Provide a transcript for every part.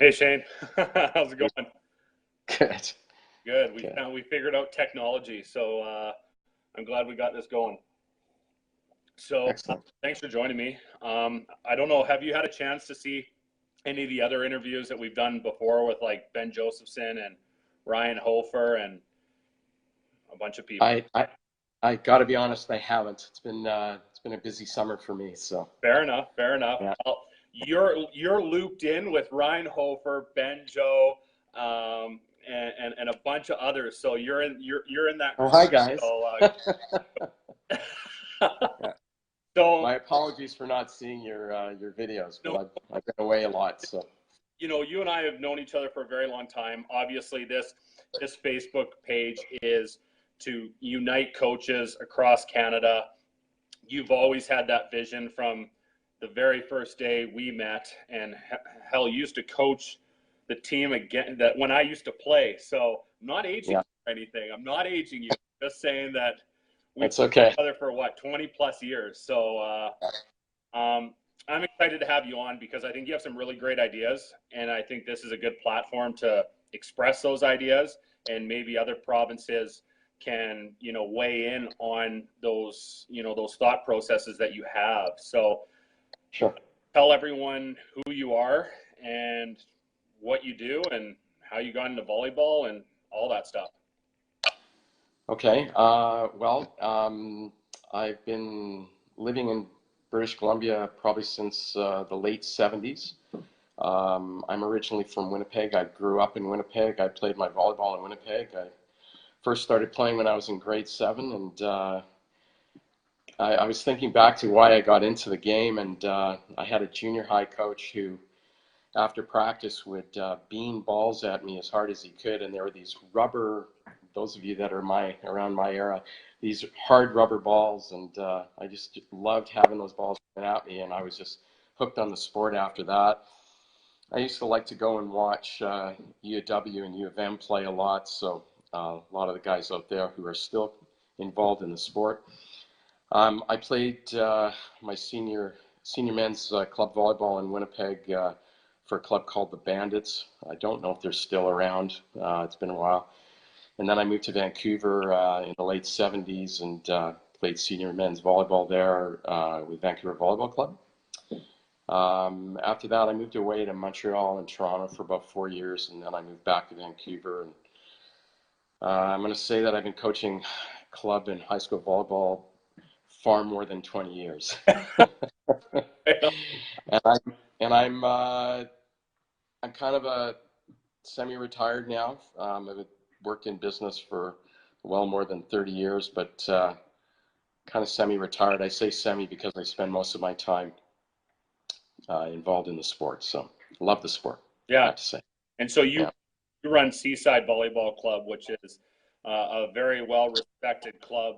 Hey Shane, how's it going? Good. Good. We Good. found we figured out technology, so I'm glad we got this going. So Excellent. thanks for joining me. I don't know, have you had a chance to see any of the other interviews that we've done before with like Ben Josephson and Ryan Hofer and a bunch of people? I I I got to be honest, I haven't. It's been a busy summer for me, so Fair enough. Fair enough. yeah. Well, you're looped in with Ryan Hofer, Ben Joe, and a bunch of others. So you're in that Oh, hi crew. guys. So Yeah. so My apologies for not seeing your videos, but no, I've been away a lot, so you and I have known each other for a very long time. Obviously, this Facebook page is to unite coaches across Canada. You've always had that vision from the very first day we met, and hell, you used to coach the team again that when I used to play. So I'm not aging yeah, you or anything. I'm not aging you. Just saying that we've that's okay. been together for what 20 plus years. So I'm excited to have you on because I think you have some really great ideas, and I think this is a good platform to express those ideas, and maybe other provinces can weigh in on those those thought processes that you have. So Sure. tell everyone who you are and what you do and how you got into volleyball and all that stuff. Okay. I've been living in British Columbia probably since the late 70s. I'm originally from Winnipeg. I grew up in Winnipeg. I played my volleyball in Winnipeg. I first started playing when I was in grade seven, and I was thinking back to why I got into the game, and I had a junior high coach who, after practice, would beam balls at me as hard as he could, and there were these rubber. Those of you that are around my era, these hard rubber balls, and I just loved having those balls coming at me, and I was just hooked on the sport after that. I used to like to go and watch UW and U of M play a lot, so a lot of the guys out there who are still involved in the sport. I played my senior men's club volleyball in Winnipeg for a club called the Bandits. I don't know if they're still around. It's been a while. And then I moved to Vancouver in the late 70s and played senior men's volleyball there with Vancouver Volleyball Club. After that, I moved away to Montreal and Toronto for about 4 years, and then I moved back to Vancouver. And I'm going to say that I've been coaching club and high school volleyball far more than 20 years. And I'm kind of a semi-retired now. I've worked in business for well more than 30 years, but kind of semi-retired. I say semi because I spend most of my time involved in the sport. So love the sport, I Yeah. have to say. And so Yeah, you run Seaside Volleyball Club, which is a very well respected club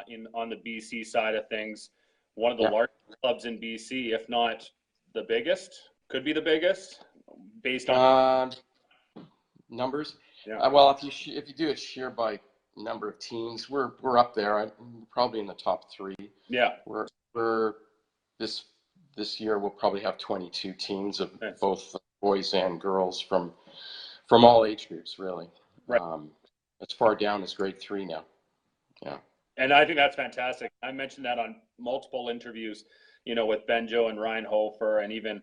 in on the BC side of things. One of the yeah. largest clubs in BC, if not the biggest, could be the biggest, based on Um, Numbers. yeah, Well, if you do it sheer by number of teams, we're up there. I'm probably in the top three. yeah. We're this this year we'll probably have 22 teams of That's both boys and girls from all age groups, really. right. As far down as grade three now. Yeah. And I think that's fantastic. I mentioned that on multiple interviews, with Benjo and Ryan Hofer and even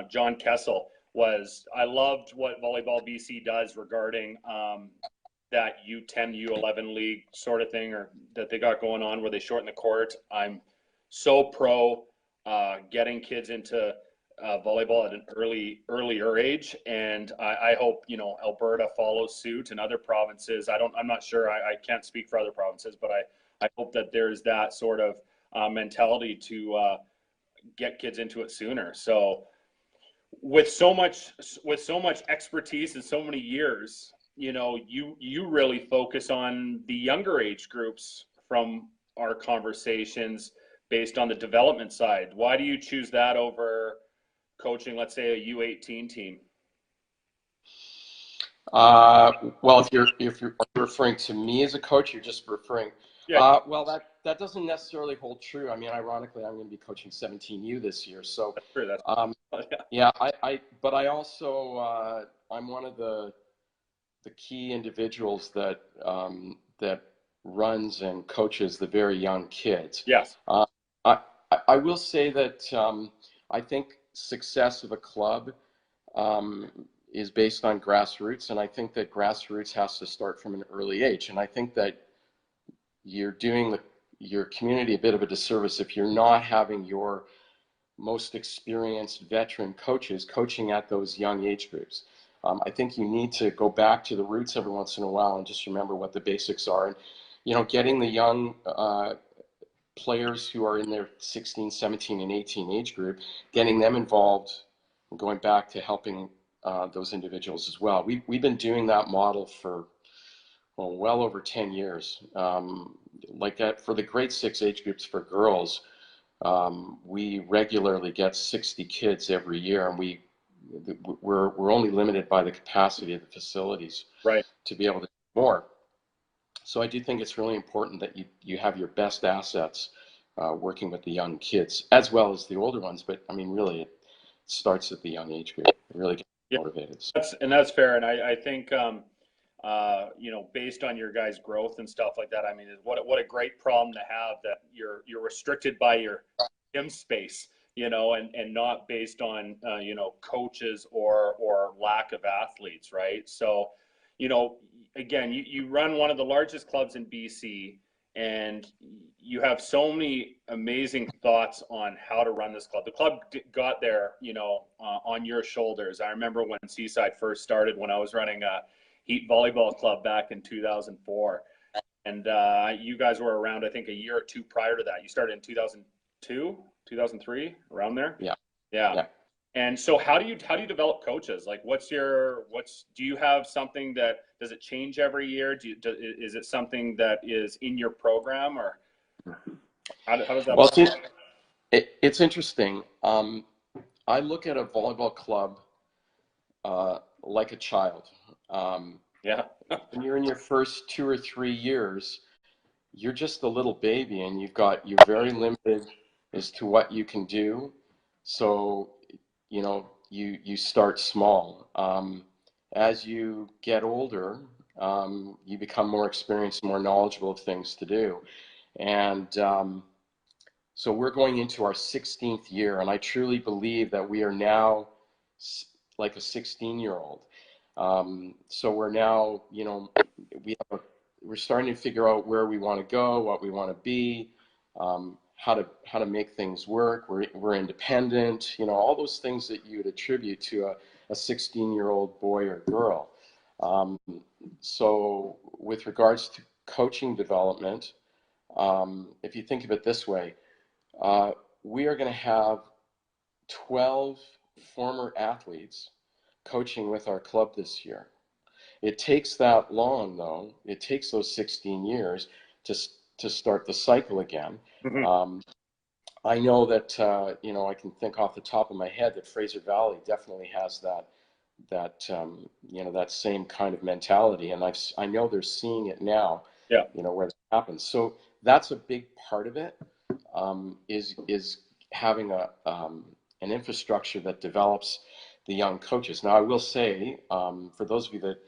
John Kessel. Was I loved what Volleyball BC does regarding that U10, U11 league sort of thing, or that they got going on where they shorten the court. I'm so pro getting kids into volleyball at an earlier age, and I hope Alberta follows suit and other provinces. I'm not sure. I can't speak for other provinces, but I hope that there's that sort of mentality to get kids into it sooner. So with so much expertise and so many years, you really focus on the younger age groups from our conversations based on the development side. Why do you choose that over coaching, let's say, a U18 team? Well, if you're referring to me as a coach, you're just referring. Yeah. Well, that doesn't necessarily hold true. I mean, ironically, I'm going to be coaching 17U this year. So, That's true. That's yeah, but I also, I'm one of the key individuals that, that runs and coaches the very young kids. yes. I, I will say that I think success of a club is based on grassroots, and I think that grassroots has to start from an early age. And I think that you're doing your community a bit of a disservice if you're not having your most experienced veteran coaches coaching at those young age groups. I think you need to go back to the roots every once in a while and just remember what the basics are. And, you know, getting the young players who are in their 16, 17, and 18 age group, getting them involved, going back to helping those individuals as well. We've been doing that model for well over 10 years. Like for the grade 6 age groups for girls, we regularly get 60 kids every year, and we're only limited by the capacity of the facilities Right. to be able to do more. So I do think it's really important that you have your best assets working with the young kids as well as the older ones. But I mean, really, it starts at the young age group. It really gets motivated. That's fair. And I think, you know, based on your guys' growth and stuff like that, I mean, what a great problem to have that you're restricted by your gym space, you know, and not based on, you know, coaches or lack of athletes, right? So, you know, again, you run one of the largest clubs in BC, and you have so many amazing thoughts on how to run this club. The club got there, you know, on your shoulders. I remember when Seaside first started, when I was running a Heat Volleyball Club back in 2004. And you guys were around, I think, a year or two prior to that. You started in 2002, 2003, around there? Yeah. And so how do you develop coaches? Like, do you have something that, does it change every year? Is it something that is in your program, or how does that work? Well, it's interesting. I look at a volleyball club like a child. Yeah. When you're in your first 2 or 3 years, you're just a little baby, and you're very limited as to what you can do. So, you know, you start small. As you get older, you become more experienced, more knowledgeable of things to do. And so we're going into our 16th year, and I truly believe that we are now like a 16-year-old. So we're now, you know, we're starting to figure out where we want to go, what we want to be, how to make things work. We're independent, you know, all those things that you would attribute to a 16-year-old boy or girl. So with regards to coaching development, if you think of it this way, we are going to have 12 former athletes coaching with our club this year. It takes that long, though. It takes those 16 years to start the cycle again. Mm-hmm. I know that you know, I can think off the top of my head that Fraser Valley definitely has that you know, that same kind of mentality, and I know they're seeing it now. Yeah. You know, where it happens. So that's a big part of it. Is having an infrastructure that develops the young coaches. Now, I will say, for those of you that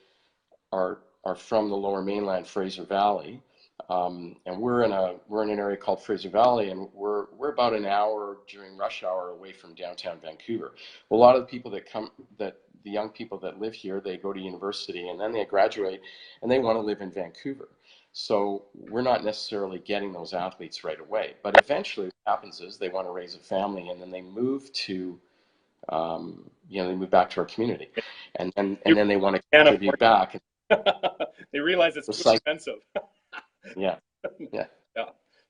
are from the Lower Mainland, Fraser Valley, and we're in an area called Fraser Valley, and we're about an hour during rush hour away from downtown Vancouver. Well, a lot of the young people that live here, they go to university and then they graduate and they want to live in Vancouver. So we're not necessarily getting those athletes right away, but eventually what happens is they want to raise a family, and then they move to, you know, they move back to our community, and then they want to contribute back. They realize it's too expensive. Yeah. Yeah.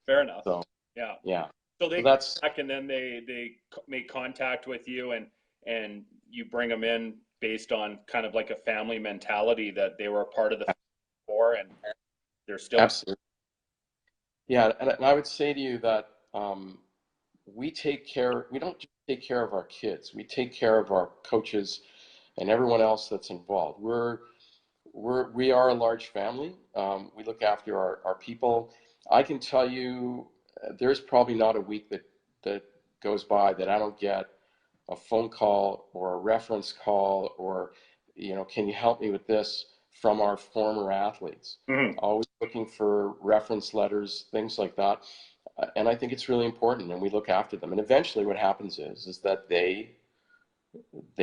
Fair enough. So yeah. So they that's come back, and then they make contact with you, and you bring them in based on kind of like a family mentality that they were a part of the before, and they're still. Absolutely. Yeah, and I would say to you that we don't just take care of our kids, we take care of our coaches and everyone else that's involved. We are a large family. We look after our people. I can tell you, there's probably not a week that goes by that I don't get a phone call or a reference call or, can you help me with this from our former athletes? Mm-hmm. Always looking for reference letters, things like that. And I think it's really important, and we look after them. And eventually what happens is that they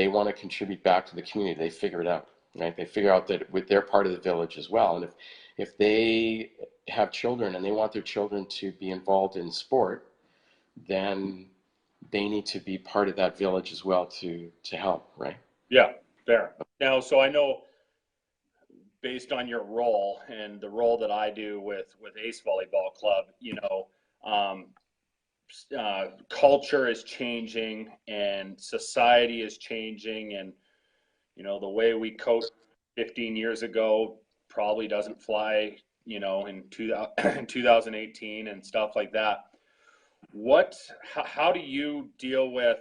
want to contribute back to the community. They figure it out, right? They figure out that they're part of the village as well. And if they have children and they want their children to be involved in sport, then they need to be part of that village as well to help, right? Yeah, fair. Now, so I know based on your role and the role that I do with Ace Volleyball Club, um, culture is changing and society is changing, and the way we coached 15 years ago probably doesn't fly, in 2018 and stuff like that. How do you deal with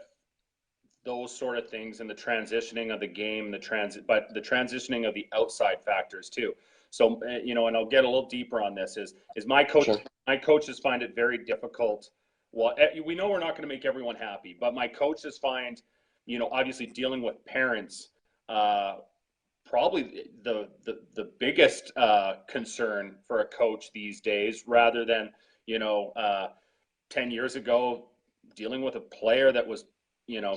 those sort of things and the transitioning of the game, but the transitioning of the outside factors too? So, and I'll get a little deeper on this is my coach, Sure. my coaches find it very difficult. Well, we know we're not going to make everyone happy, but my coaches find, obviously dealing with parents, probably the biggest concern for a coach these days, rather than 10 years ago, dealing with a player that was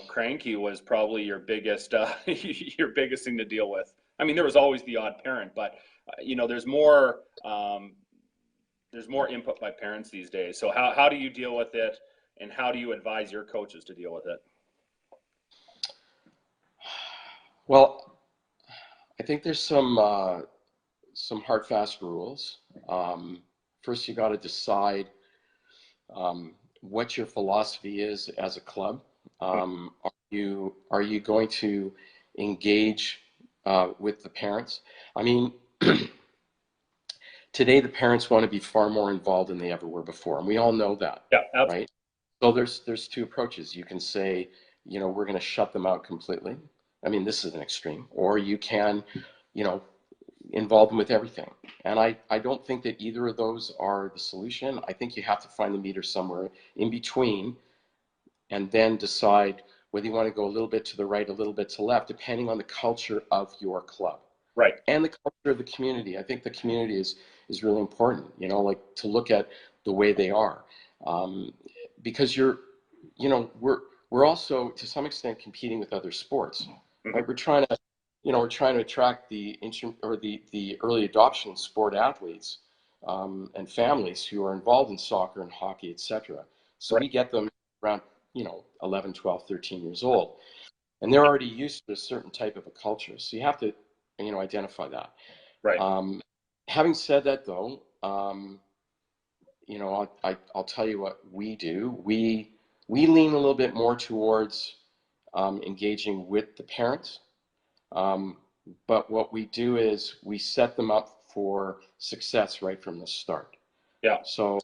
cranky was probably your biggest your biggest thing to deal with. I mean, there was always the odd parent, but there's more input by parents these days. So how do you deal with it, and how do you advise your coaches to deal with it? Well, I think there's some hard, fast rules. First, you got to decide what your philosophy is as a club. Are you going to engage with the parents? I mean, today the parents want to be far more involved than they ever were before, and we all know that. Yeah, absolutely. Right? So there's two approaches. You can say, we're going to shut them out completely. I mean, this is an extreme. Or you can, involve them with everything. And I don't think that either of those are the solution. I think you have to find the meter somewhere in between, and then decide whether you want to go a little bit to the right, a little bit to the left, depending on the culture of your club. Right. And the culture of the community. I think the community is really important, like to look at the way they are. Because we're also to some extent competing with other sports, right? We're trying to attract the early adoption sport athletes and families who are involved in soccer and hockey, etc. So Right. we get them around 11, 12, 13 years old, and they're already used to a certain type of a culture. So you have to identify that. Right. Having said that, though, I'll tell you what we do. We lean a little bit more towards engaging with the parents. But what we do is we set them up for success right from the start. Yeah. So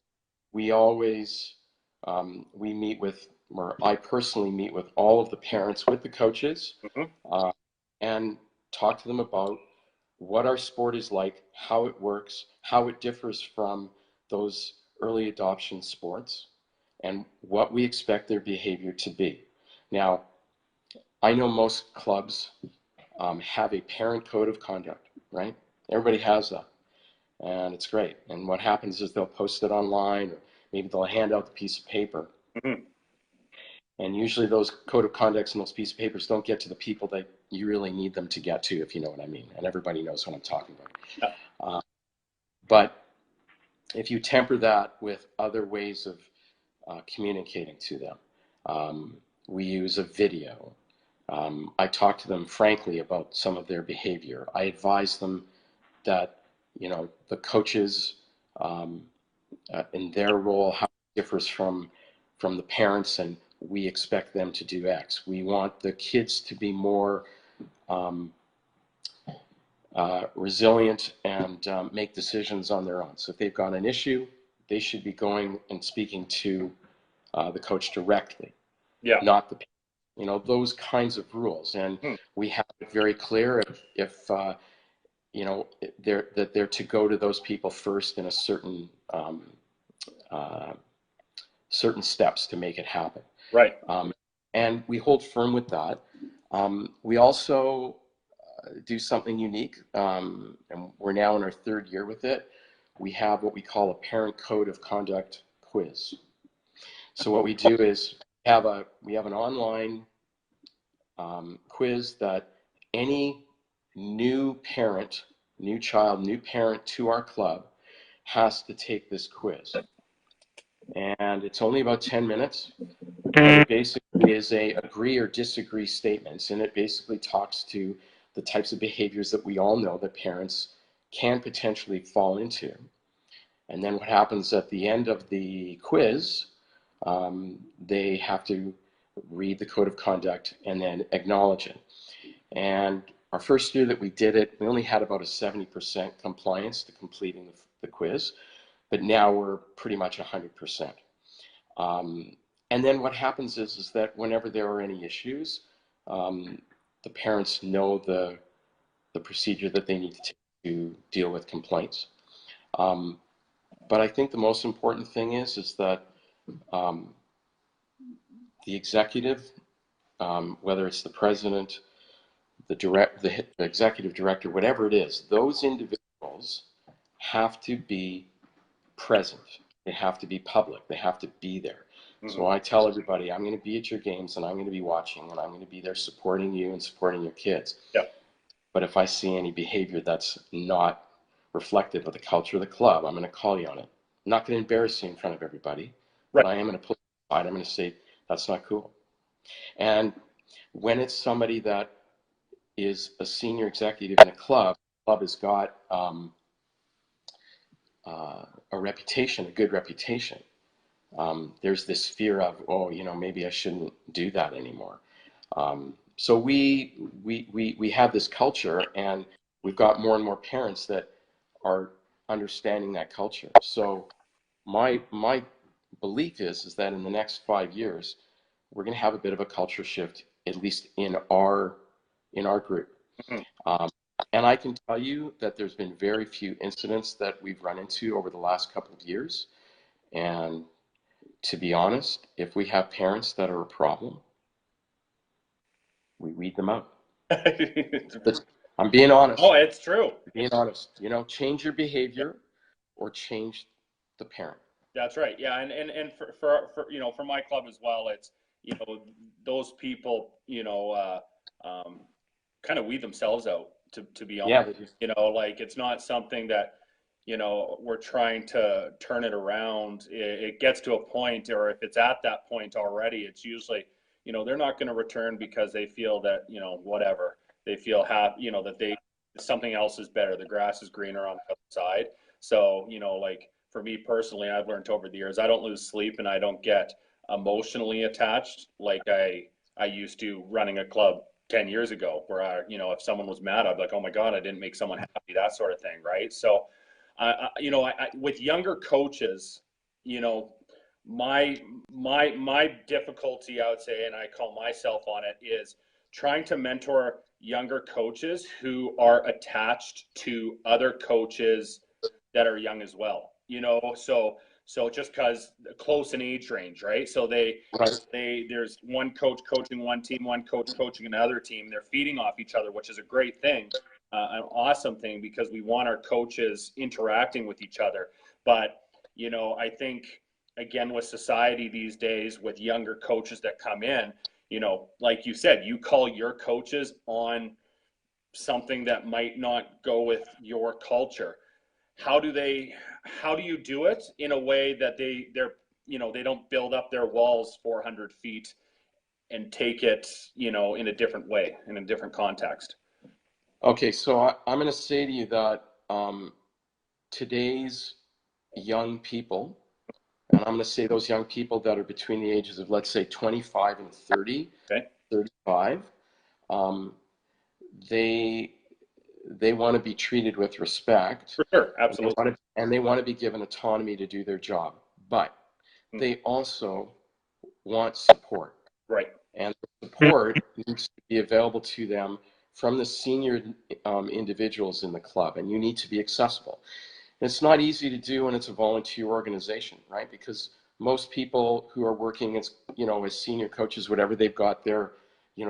we always, we meet with, or I personally meet with all of the parents with the coaches, and talk to them about what our sport is like, how it works, how it differs from those early adoption sports, and what we expect their behavior to be. Now, I know most clubs have a parent code of conduct, right? Everybody has that, and it's great. And what happens is they'll post it online, or maybe they'll hand out the piece of paper. And usually those code of conducts and those pieces of papers don't get to the people that you really need them to get to, if you know what I mean. And everybody knows what I'm talking about. Yeah. But if you temper that with other ways of communicating to them, we use a video. I talk to them frankly about some of their behavior. I advise them that, the coaches in their role, how it differs from the parents, and we expect them to do X. We want the kids to be more resilient and make decisions on their own. So if they've got an issue, they should be going and speaking to the coach directly, not the parent. Those kinds of rules. And we have it very clear if they're to go to those people first in a certain certain steps to make it happen. Right. And we hold firm with that. We also do something unique, and we're now in our 3rd year with it. We have what we call a parent code of conduct quiz. So what we do is we have an online quiz that any new parent, new child, new parent to our club has to take this quiz. And it's only about 10 minutes. But it basically is a agree or disagree statements, and it basically talks to the types of behaviors that we all know that parents can potentially fall into. And then what happens at the end of the quiz, they have to read the code of conduct and then acknowledge it. And our first year that we did it, we only had about a 70% compliance to completing the quiz, but now we're pretty much 100%. And then what happens is that whenever there are any issues, the parents know the procedure that they need to take to deal with complaints. But I think the most important thing is that the executive, whether it's the president, the executive director, whatever it is, those individuals have to be present. They have to be public. They have to be there. Mm-hmm. So I tell everybody, I'm going to be at your games and I'm going to be watching and I'm going to be there supporting you and supporting your kids. Yeah. But if I see any behavior that's not reflective of the culture of the club, I'm going to call you on it. I'm not going to embarrass you in front of everybody, right. But I am going to pull you aside. I'm going to say, that's not cool. And when it's somebody that is a senior executive in a club, the club has got a reputation, a good reputation. There's this fear of, oh, maybe I shouldn't do that anymore. So we have this culture, and we've got more and more parents that are understanding that culture. So my belief is that in the next 5 years, we're going to have a bit of a culture shift, at least in our group. Mm-hmm. And I can tell you that there's been very few incidents that we've run into over the last couple of years. And to be honest, if we have parents that are a problem, we weed them out. I'm being honest. Oh, it's true. Being honest. Change your behavior or change the parent. That's right. Yeah, and for my club as well, it's those people kind of weed themselves out. To be honest, yeah, like it's not something that we're trying to turn it around. It gets to a point, or if it's at that point already, it's usually they're not going to return because they feel that whatever they feel that something else is better. The grass is greener on the other side. So like for me personally, I've learned over the years, I don't lose sleep and I don't get emotionally attached like I used to running a club 10 years ago, where if someone was mad, I'd be like, oh my God, I didn't make someone happy, that sort of thing. Right. So, with younger coaches, my difficulty, I would say, and I call myself on it, is trying to mentor younger coaches who are attached to other coaches that are young as well, so just because close in age range, right? So there's one coach coaching one team, one coach coaching another team. They're feeding off each other, which is a great thing, an awesome thing, because we want our coaches interacting with each other. But, I think, again, with society these days, with younger coaches that come in, like you said, you call your coaches on something that might not go with your culture. How do you do it in a way that they don't build up their walls 400 feet and take it, in a different way, in a different context? Okay, so I'm going to say to you that today's young people, and I'm going to say those young people that are between the ages of, let's say, 25 and 30, okay, 35, they want to be treated with respect. For sure, absolutely. And they want to be given autonomy to do their job. But they also want support. Right. And the support needs to be available to them from the senior individuals in the club. And you need to be accessible. It's not easy to do when it's a volunteer organization, right? Because most people who are working as, as senior coaches, whatever, they've got their,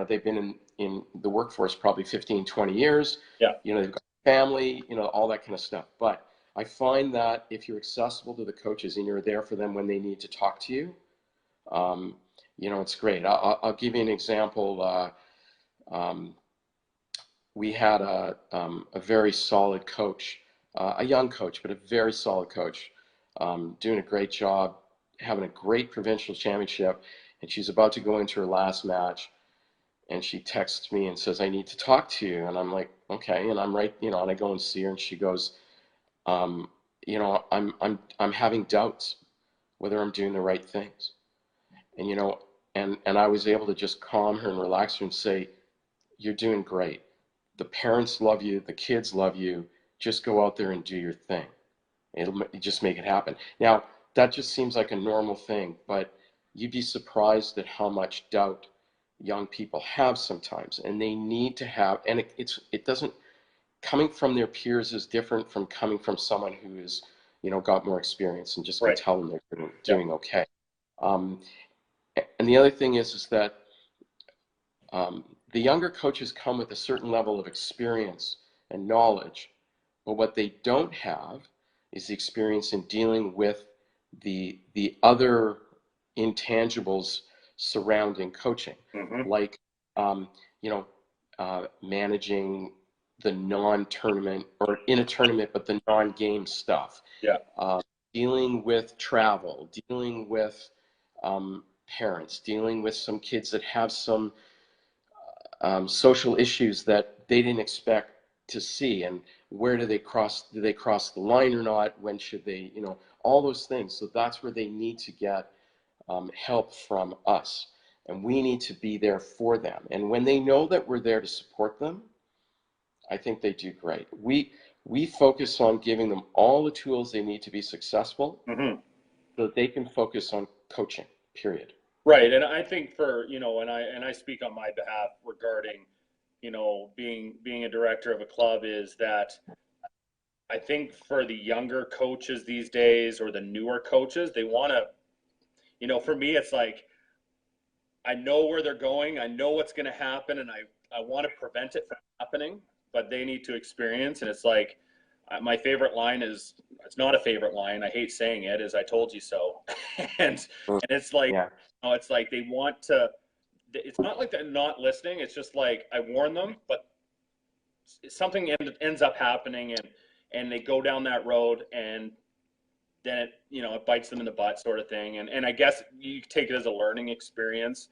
they've been in the workforce probably 15, 20 years. Yeah. They've got family, all that kind of stuff. But I find that if you're accessible to the coaches and you're there for them when they need to talk to you, it's great. I'll give you an example. We had a very solid coach, a young coach, but a very solid coach, doing a great job, having a great provincial championship, and she's about to go into her last match, and she texts me and says, "I need to talk to you," and I'm like, "Okay," and I'm right, and I go and see her, and she goes, "I'm having doubts whether I'm doing the right things," and and I was able to just calm her and relax her and say, "You're doing great. The parents love you, the kids love you. Just go out there and do your thing. It'll just make it happen." Now, that just seems like a normal thing, but you'd be surprised at how much doubt young people have sometimes, and they need to have, and it doesn't, coming from their peers is different from coming from someone who is, got more experience and just can Right. tell them they're doing okay. And the other thing is that the younger coaches come with a certain level of experience and knowledge, but what they don't have is the experience in dealing with the other intangibles surrounding coaching, Mm-hmm. like managing the non-tournament or in a tournament, but the non-game stuff. Yeah. Dealing with travel, dealing with parents, dealing with some kids that have some social issues that they didn't expect to see, and where do they cross the line or not, when should they, all those things. So that's where they need to get help from us, and we need to be there for them, and when they know that we're there to support them, I think they do great. We focus on giving them all the tools they need to be successful, Mm-hmm. so that they can focus on coaching, period. Right. And I think for, and I speak on my behalf regarding, being a director of a club, is that I think for the younger coaches these days, or the newer coaches, they want to, for me, it's like, I know where they're going, I know what's going to happen, and I want to prevent it from happening, but they need to experience. And it's like, my favorite line is, it's not a favorite line, I hate saying it, is "I told you so." and it's like, Yeah. it's like they want to, it's not like they're not listening, it's just like, I warn them, but something ends up happening, and they go down that road, and then it bites them in the butt, sort of thing. And I guess you take it as a learning experience.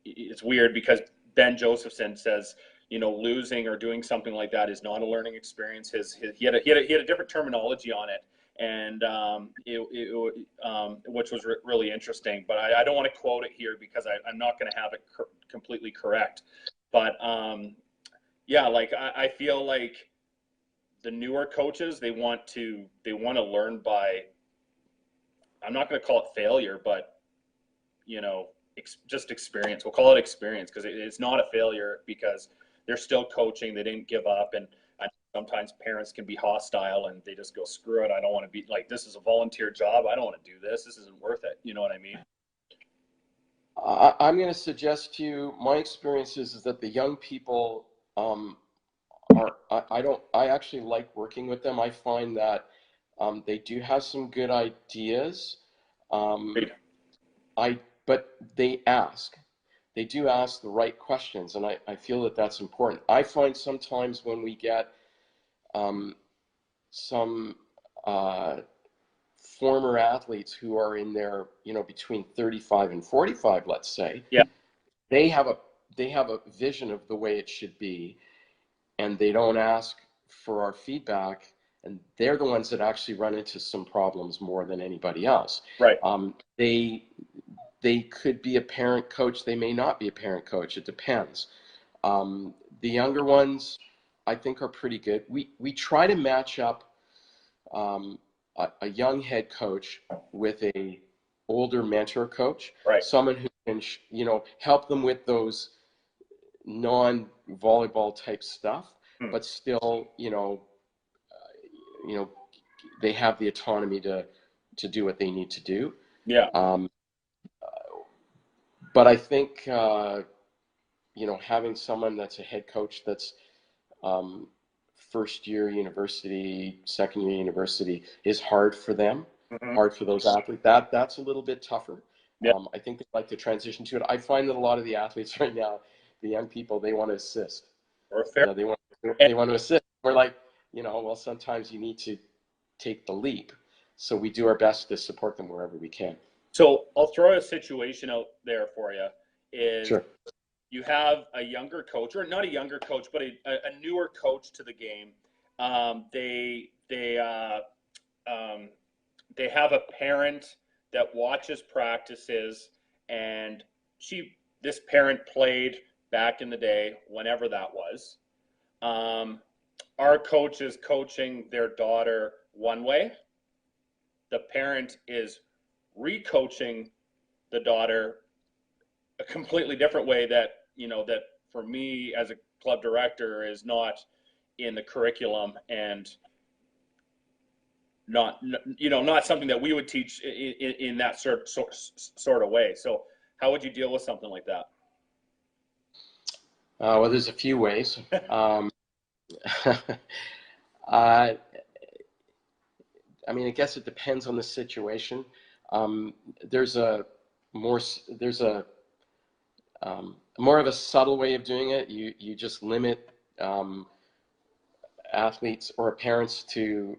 It's weird because Ben Josephson says, losing or doing something like that is not a learning experience. He had a different terminology on it, and which was really interesting. But I don't want to quote it here because I'm not going to have it completely correct. But yeah, like I feel like the newer coaches, they want to learn by, I'm not going to call it failure, but just experience. We'll call it experience, because it's not a failure, because they're still coaching. They didn't give up. And sometimes parents can be hostile, and they just go, "Screw it. I don't want to be like, this is a volunteer job. I don't want to do this. This isn't worth it." You know what I mean? I'm going to suggest to you, my experience is that the young people I actually like working with them. I find that they do have some good ideas. Great. But they do ask the right questions, and I feel that that's important. I find sometimes when we get some former athletes who are in their, between 35 and 45, let's say, Yeah. they have a vision of the way it should be, and they don't ask for our feedback, and they're the ones that actually run into some problems more than anybody else. Right. They could be a parent coach, they may not be a parent coach, it depends. The younger ones, I think, are pretty good. We try to match up a young head coach with a older mentor coach, Right. someone who can help them with those non-volleyball type stuff, but still you know, they have the autonomy to do what they need to do. Yeah. But I think, you know, having someone that's a head coach that's first year university, second year university is hard for them, Mm-hmm. hard for those athletes. That's a little bit tougher. Yeah. I think they like to transition to it. I find that a lot of the athletes right now, the young people, they want to assist. Or fair. They want to assist. We're like, you know, well, sometimes you need to take the leap. So we do our best to support them wherever we can. So I'll throw a situation out there for you. Is Sure. you have a younger coach, or not a younger coach, but a newer coach to the game. They have a parent that watches practices, and this parent played back in the day, whenever that was. Our coach is coaching their daughter one way. The parent is recoaching the daughter a completely different way that, you know, that for me as a club director is not in the curriculum, and not, you know, not something that we would teach in that sort of way. So how would you deal with something like that? Well, there's a few ways. I mean, I guess it depends on the situation. There's a more of a subtle way of doing it. You just limit athletes or parents to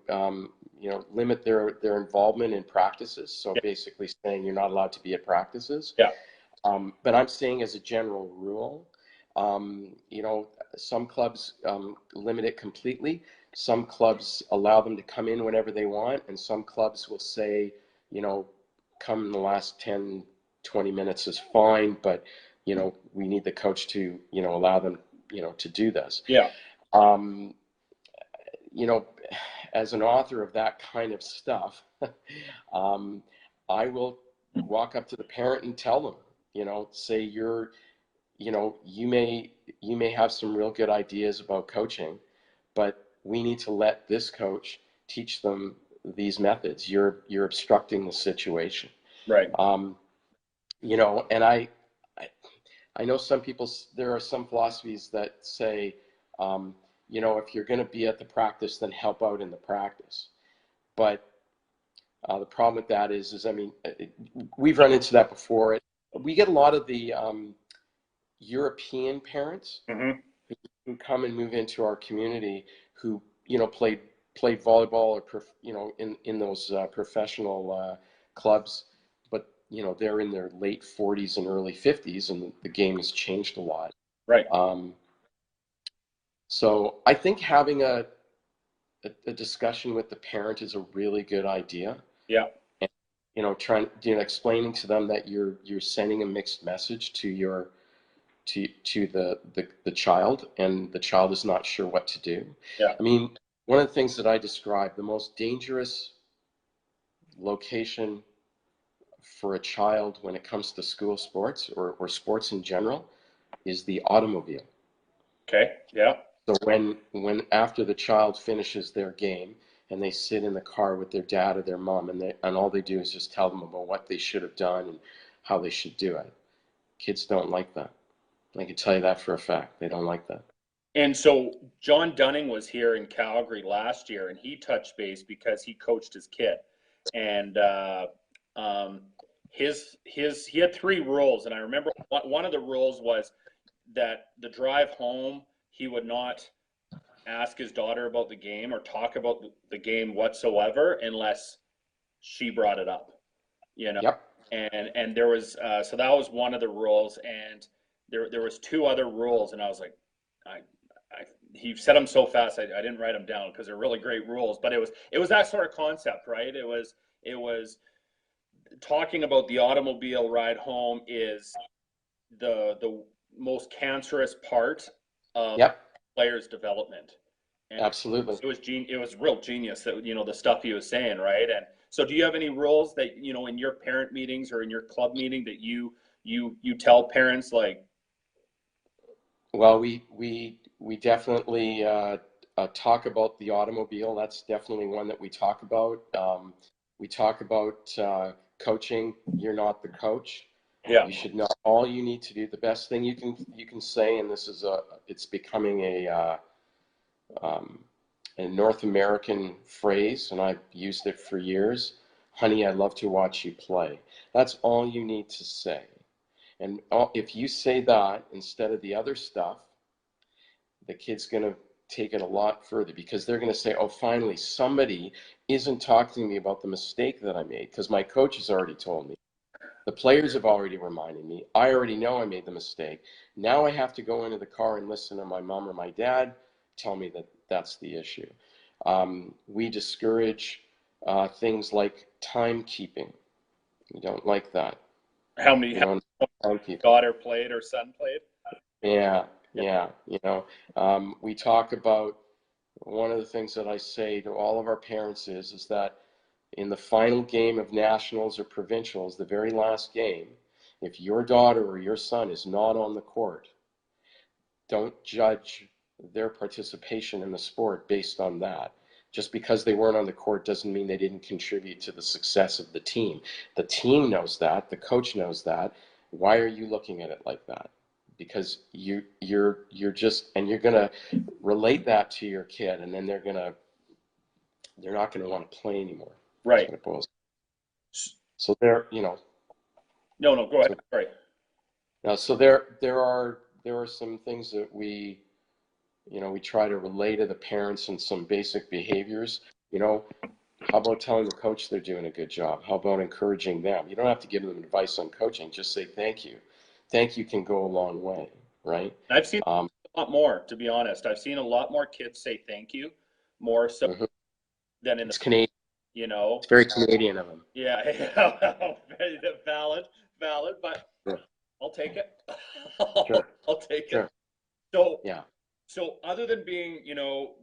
you know, limit their involvement in practices. So Yeah. basically saying you're not allowed to be at practices. Yeah. But I'm saying as a general rule, you know, some clubs limit it completely. Some clubs allow them to come in whenever they want, and some clubs will say, you know, come in the last 10, 20 minutes is fine, but, you know, we need the coach to, you know, allow them, you know, to do this. Yeah. You know, as an author of that kind of stuff, I will walk up to the parent and tell them, you know, say you know, you may have some real good ideas about coaching, but we need to let this coach teach them these methods. You're obstructing the situation. Right. You know, and I know some people, there are some philosophies that say, you know, if you're going to be at the practice, then help out in the practice. But the problem with that is I mean, we've run into that before. We get a lot of the European parents Mm-hmm. who come and move into our community who, you know, played volleyball, or you know, in those professional clubs, but, you know, they're in their late 40s and early 50s, and the game has changed a lot. Right. So I think having a discussion with the parent is a really good idea. Yeah. And, you know, explaining to them that you're sending a mixed message to your to the child, and the child is not sure what to do. Yeah. I mean, one of the things that I describe, the most dangerous location for a child when it comes to school sports, or sports in general, is the automobile. Okay. Yeah. So when after the child finishes their game and they sit in the car with their dad or their mom, and all they do is just tell them about what they should have done and how they should do it. Kids don't like that. I can tell you that for a fact. They don't like that. And so John Dunning was here in Calgary last year, and he touched base because he coached his kid, and he had 3 rules, and I remember one of the rules was that the drive home he would not ask his daughter about the game or talk about the game whatsoever unless she brought it up, you know. Yep. And there was so that was one of the rules, and there was 2 other rules, and I was like, he said them so fast I didn't write them down because they're really great rules, but it was that sort of concept, right? It was talking about the automobile ride home is the most cancerous part of Yep. players' development. And Absolutely. it was real genius that, you know, the stuff he was saying, right? And so do you have any rules that, you know, in your parent meetings or in your club meeting that you tell parents, like? Well, we definitely talk about the automobile. That's definitely one that we talk about. We talk about coaching. You're not the coach. Yeah. You should know all you need to do. The best thing you can say, and this is it's becoming a North American phrase, and I've used it for years. Honey, I love to watch you play. That's all you need to say. And if you say that instead of the other stuff, the kid's going to take it a lot further, because they're going to say, oh, finally, somebody isn't talking to me about the mistake that I made, because my coach has already told me. The players have already reminded me. I already know I made the mistake. Now I have to go into the car and listen to my mom or my dad tell me that that's the issue. We discourage things like timekeeping. We don't like that. How many Timekeeping. daughter played or son played? Yeah. We talk about, one of the things that I say to all of our parents is that in the final game of nationals or provincials, the very last game, if your daughter or your son is not on the court, don't judge their participation in the sport based on that. Just because they weren't on the court doesn't mean they didn't contribute to the success of the team. The team knows that. The coach knows that. Why are you looking at it like that? Because you're just, and you're gonna relate that to your kid, and then they're not gonna want to play anymore. Right. So there, No, go ahead. Sorry. So there are some things that we try to relay to the parents, and some basic behaviors. How about telling the coach they're doing a good job? How about encouraging them? You don't have to give them advice on coaching. Just say thank you. Thank you can go a long way, right? I've seen a lot more, to be honest. I've seen a lot more kids say thank you, more so than in it's Canadian. It's very Canadian of them. Yeah, valid, but sure. I'll take it. Sure. I'll take sure. it. So yeah. So other than being,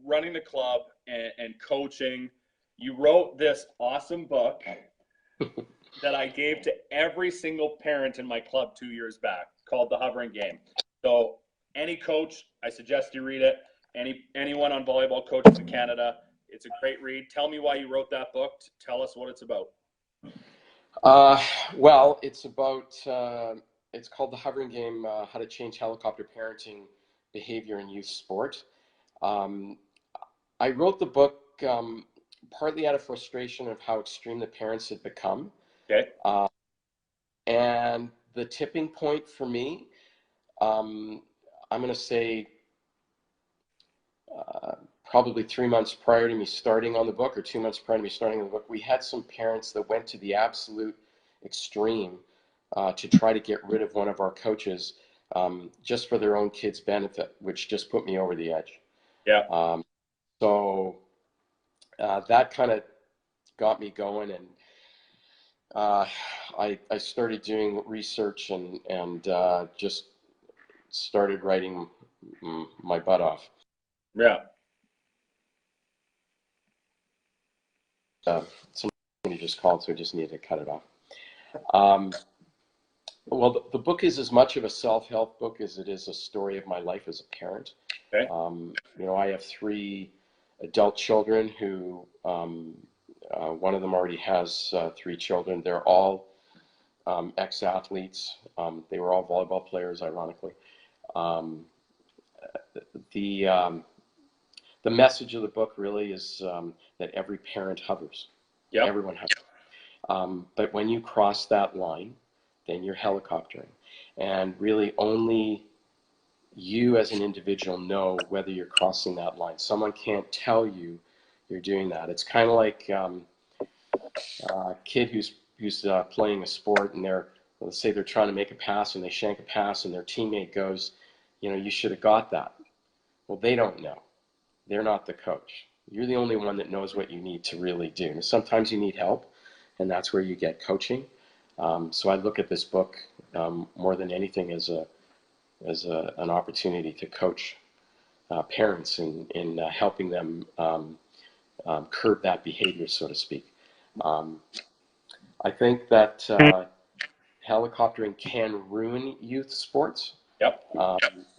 running the club and coaching, you wrote this awesome book that I gave to every single parent in my club 2 years back, called The Hovering Game. So any coach, I suggest you read it. Anyone on Volleyball Coaches in Canada, it's a great read. Tell me why you wrote that book. Tell us what it's about. Well, it's about, it's called The Hovering Game, How to Change Helicopter Parenting Behavior in Youth Sport. I wrote the book partly out of frustration of how extreme the parents had become. Okay. And the tipping point for me, I'm going to say probably 3 months prior to me starting on the book, or 2 months prior to me starting on the book, we had some parents that went to the absolute extreme to try to get rid of one of our coaches just for their own kids' benefit, which just put me over the edge. Yeah. So that kind of got me going, and I started doing research and just started writing my butt off. Yeah. Somebody just called, so I just needed to cut it off. Well, the book is as much of a self-help book as it is a story of my life as a parent. Okay. I have 3 adult children who, one of them already has 3 children. They're all ex-athletes. They were all volleyball players, ironically. The message of the book really is that every parent hovers. Yep. Everyone hovers. But when you cross that line, then you're helicoptering. And really only you as an individual know whether you're crossing that line. Someone can't tell you you're doing that. It's kind of like a kid who's playing a sport, and let's say they're trying to make a pass and they shank a pass, and their teammate goes, you should have got that. Well, they don't know. They're not the coach. You're the only one that knows what you need to really do. And sometimes you need help, and that's where you get coaching. So I look at this book more than anything as an opportunity to coach parents in helping them curb that behavior, so to speak. I think that helicoptering can ruin youth sports. Yep.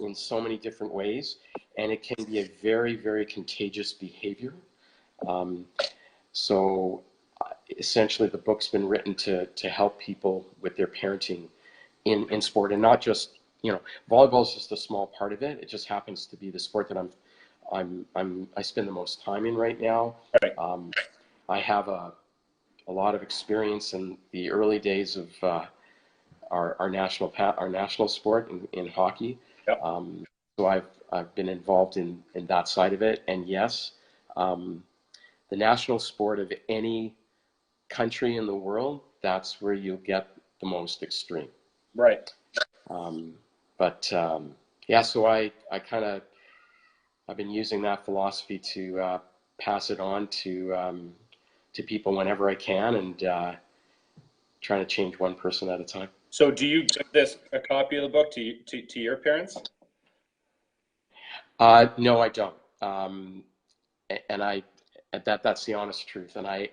in so many different ways, and it can be a very, very contagious behavior. Um, so essentially, the book's been written to help people with their parenting in sport, and not just, volleyball is just a small part of it. It just happens to be the sport that I spend the most time in right now. Right. I have a lot of experience in the early days of our national sport in hockey. Yep. So I've been involved in that side of it, and yes, um, the national sport of any country in the world, that's where you'll get the most extreme. Right. Um, but yeah, so I've been using that philosophy to pass it on to people whenever I can, and trying to change one person at a time. So do you give this a copy of the book to your parents? No, I don't. And that's the honest truth. And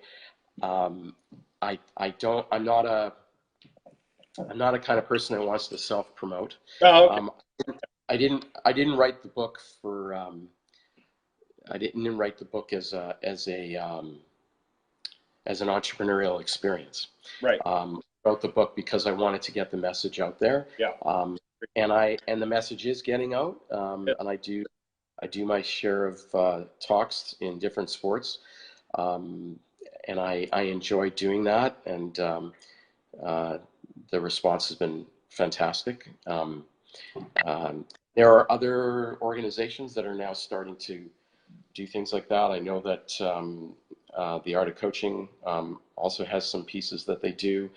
um, I don't. I'm not a kind of person that wants to self promote. Oh, okay. Um, I didn't write the book for. I didn't write the book as an entrepreneurial experience. Right. I wrote the book because I wanted to get the message out there. Yeah. And the message is getting out. Yeah. And I do my share of talks in different sports, um, and I enjoy doing that. And the response has been fantastic. There are other organizations that are now starting to do things like that. I know that the Art of Coaching also has some pieces that they do.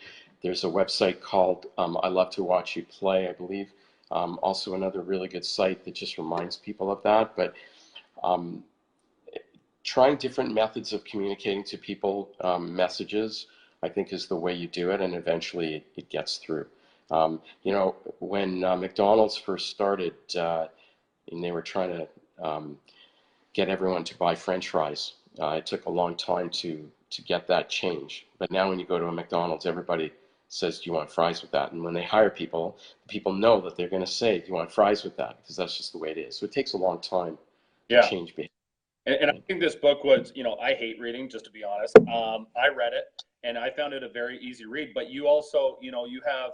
There's a website called I Love to Watch You Play, I believe. Also another really good site that just reminds people of that. But um, trying different methods of communicating to people, messages, I think is the way you do it, and eventually it gets through. When McDonald's first started, and they were trying to get everyone to buy French fries. It took a long time to get that change. But now when you go to a McDonald's, everybody says, "Do you want fries with that?" And when they hire people, people know that they're going to say, "Do you want fries with that?" Because that's just the way it is. So it takes a long time to Yeah. change behavior. And I think this book was, I hate reading, just to be honest. I read it and I found it a very easy read. But you also, you have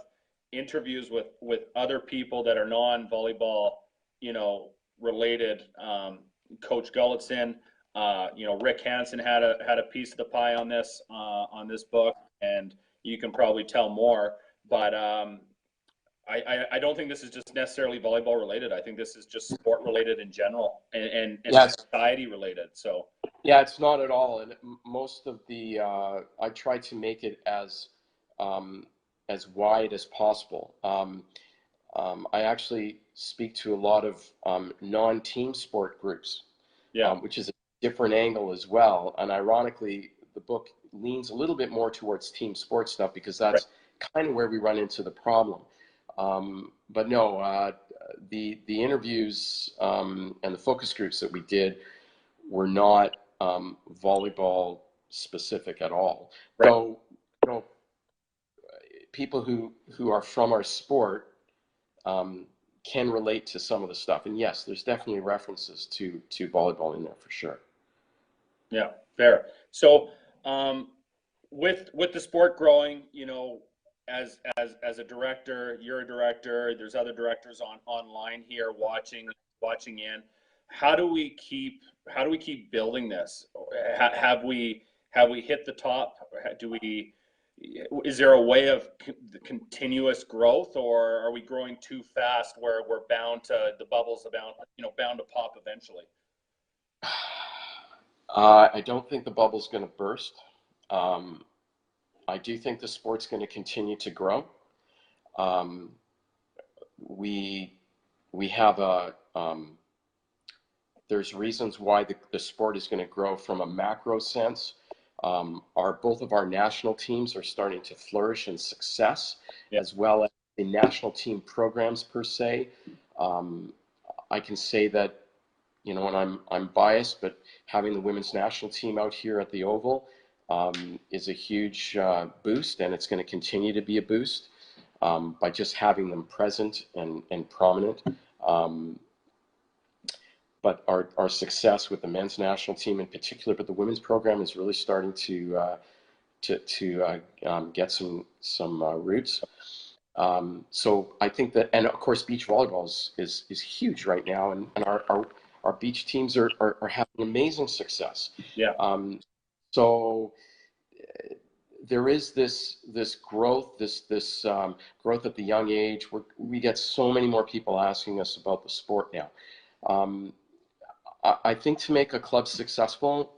interviews with other people that are non-volleyball, related. Coach Gulletson, Rick Hansen had a piece of the pie on this book, and you can probably tell more. But I don't think this is just necessarily volleyball related. I think this is just sport related in general, and Yes. society related. So Yeah, it's not at all. And most of I try to make it um, as wide as possible. I actually speak to a lot of non-team sport groups, yeah, which is a different angle as well. And ironically, the book leans a little bit more towards team sports stuff because right, that's kind of where we run into the problem. But no, the interviews and the focus groups that we did were not volleyball specific at all. right. Though, you know, people who are from our sport um, can relate to some of the stuff. And yes, there's definitely references to volleyball in there for sure. Yeah, fair. So, with the sport growing, as a director, you're a director. There's other directors online here watching in. How do we keep building this? Have we hit the top? Do we? Is there a way of continuous growth, or are we growing too fast where we're bound to the bubbles bound to pop eventually? I don't think the bubble's going to burst. Um, I do think the sport's going to continue to grow. Um, we we have there's reasons why the sport is going to grow from a macro sense. Both of our national teams are starting to flourish in success, Yeah. as well as the national team programs per se. Um, I can say that, and I'm biased, but having the women's national team out here at the Oval is a huge boost, and it's going to continue to be a boost. by just having them present and prominent. But our success with the men's national team in particular, but the women's program is really starting to get some roots. So I think that, and of course, beach volleyball is huge right now, and our beach teams are having amazing success. Yeah. So there is this growth, this growth at the young age. We get so many more people asking us about the sport now. I think to make a club successful,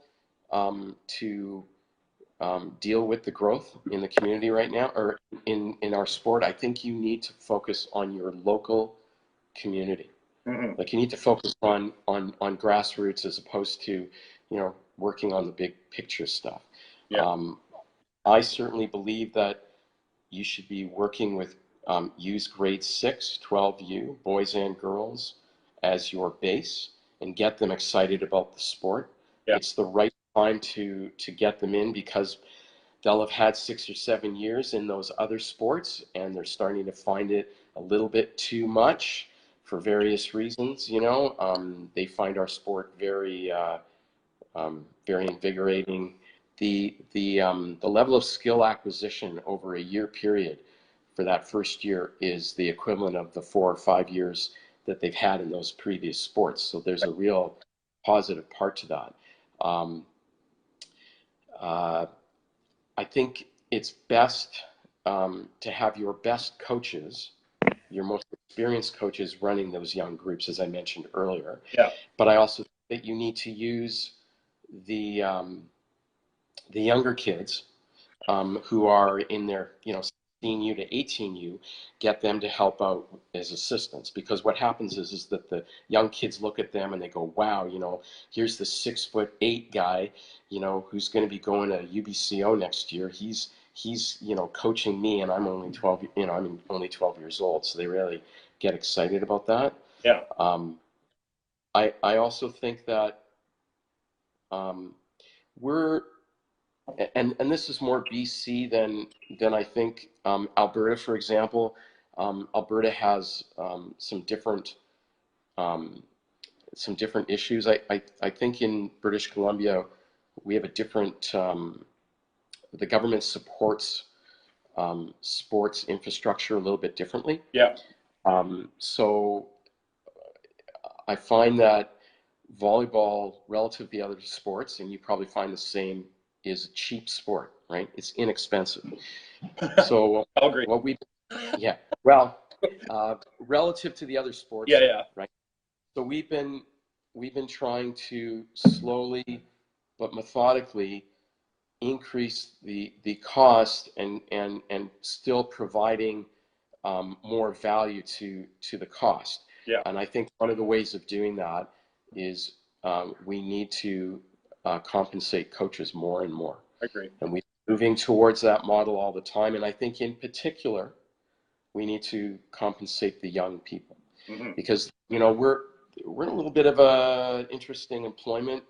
to deal with the growth in the community right now, or in our sport, I think you need to focus on your local community. Mm-hmm. Like you need to focus on grassroots as opposed to, working on the big picture stuff. Yeah. I certainly believe that you should be working with use grade 6, 12U, boys and girls, as your base and get them excited about the sport. Yeah. It's the right time to get them in because they'll have had 6 or 7 years in those other sports and they're starting to find it a little bit too much for various reasons. They find our sport very invigorating. The level of skill acquisition over a year period for that first year is the equivalent of the 4 or 5 years that they've had in those previous sports. So there's a real positive part to that. I think it's best to have your best coaches, your most experienced coaches running those young groups, as I mentioned earlier. Yeah. But I also think that you need to use the younger kids who are in their 16U to 18U, get them to help out as assistants, because what happens is that the young kids look at them and they go, wow, here's the 6'8" guy, who's going to be going to UBCO next year. He's coaching me, and I'm only 12. I'm only 12 years old, so they really get excited about that. Yeah. I also think that we're, and this is more BC than I think Alberta, for example. Alberta has some different issues. I think in British Columbia we have a different. The government supports sports infrastructure a little bit differently. Yeah. So I find that volleyball, relative to the other sports, and you probably find the same, is a cheap sport, right? It's inexpensive. So I'll agree. Relative to the other sports, Yeah. right? So we've been trying to slowly but methodically increase the cost and still providing more value to the cost. Yeah. And I think one of the ways of doing that is we need to compensate coaches more and more. I agree. And we're moving towards that model all the time. And I think in particular, we need to compensate the young people. Mm-hmm. Because, we're in a little bit of a interesting employment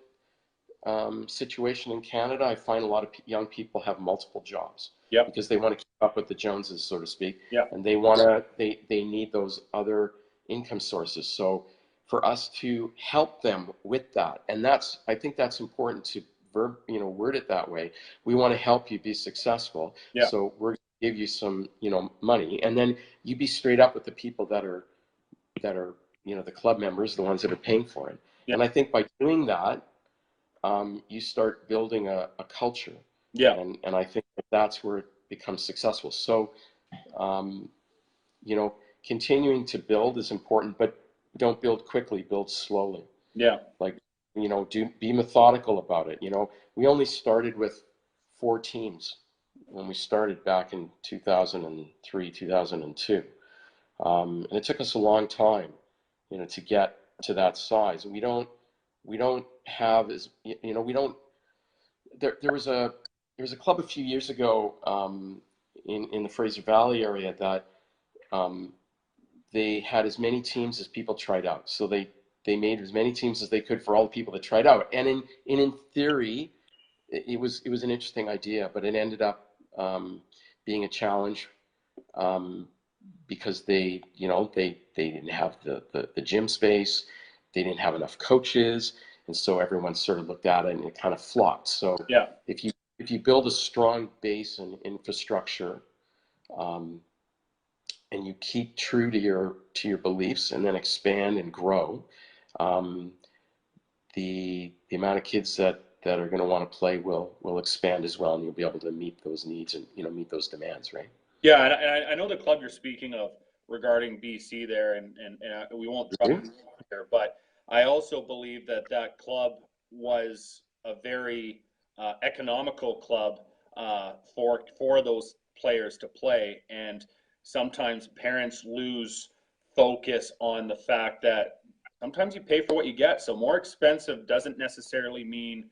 situation in Canada. I find a lot of young people have multiple jobs. Yep. Because they want to keep up with the Joneses, so to speak. Yep. And they need those other income sources. So for us to help them with that, and I think that's important to word it that way. We want to help you be successful. Yeah. So we're going to give you some, money, and then you be straight up with the people that are, the club members, the ones that are paying for it. Yeah. And I think by doing that, you start building a culture. Yeah. And I think that's where it becomes successful. So, continuing to build is important, but don't build quickly, build slowly. Yeah. Like, be methodical about it. We only started with 4 teams when we started back in 2003, 2002. And it took us a long time, to get to that size. And we don't have as, there was a club a few years ago in the Fraser Valley area that they had as many teams as people tried out. So they made as many teams as they could for all the people that tried out. And in theory, it was an interesting idea, but it ended up being a challenge because they, they didn't have the gym space, they didn't have enough coaches, and so everyone sort of looked at it and it kind of flopped. So Yeah. if you build a strong base and infrastructure, and you keep true to your beliefs and then expand and grow, um, the amount of kids that are going to want to play will expand as well, and you'll be able to meet those needs and meet those demands, right? Yeah, and I know the club you're speaking of regarding BC there, and we won't drop Mhm. there, but I also believe that that club was a very economical club for those players to play, and sometimes parents lose focus on the fact that sometimes you pay for what you get. So more expensive doesn't necessarily mean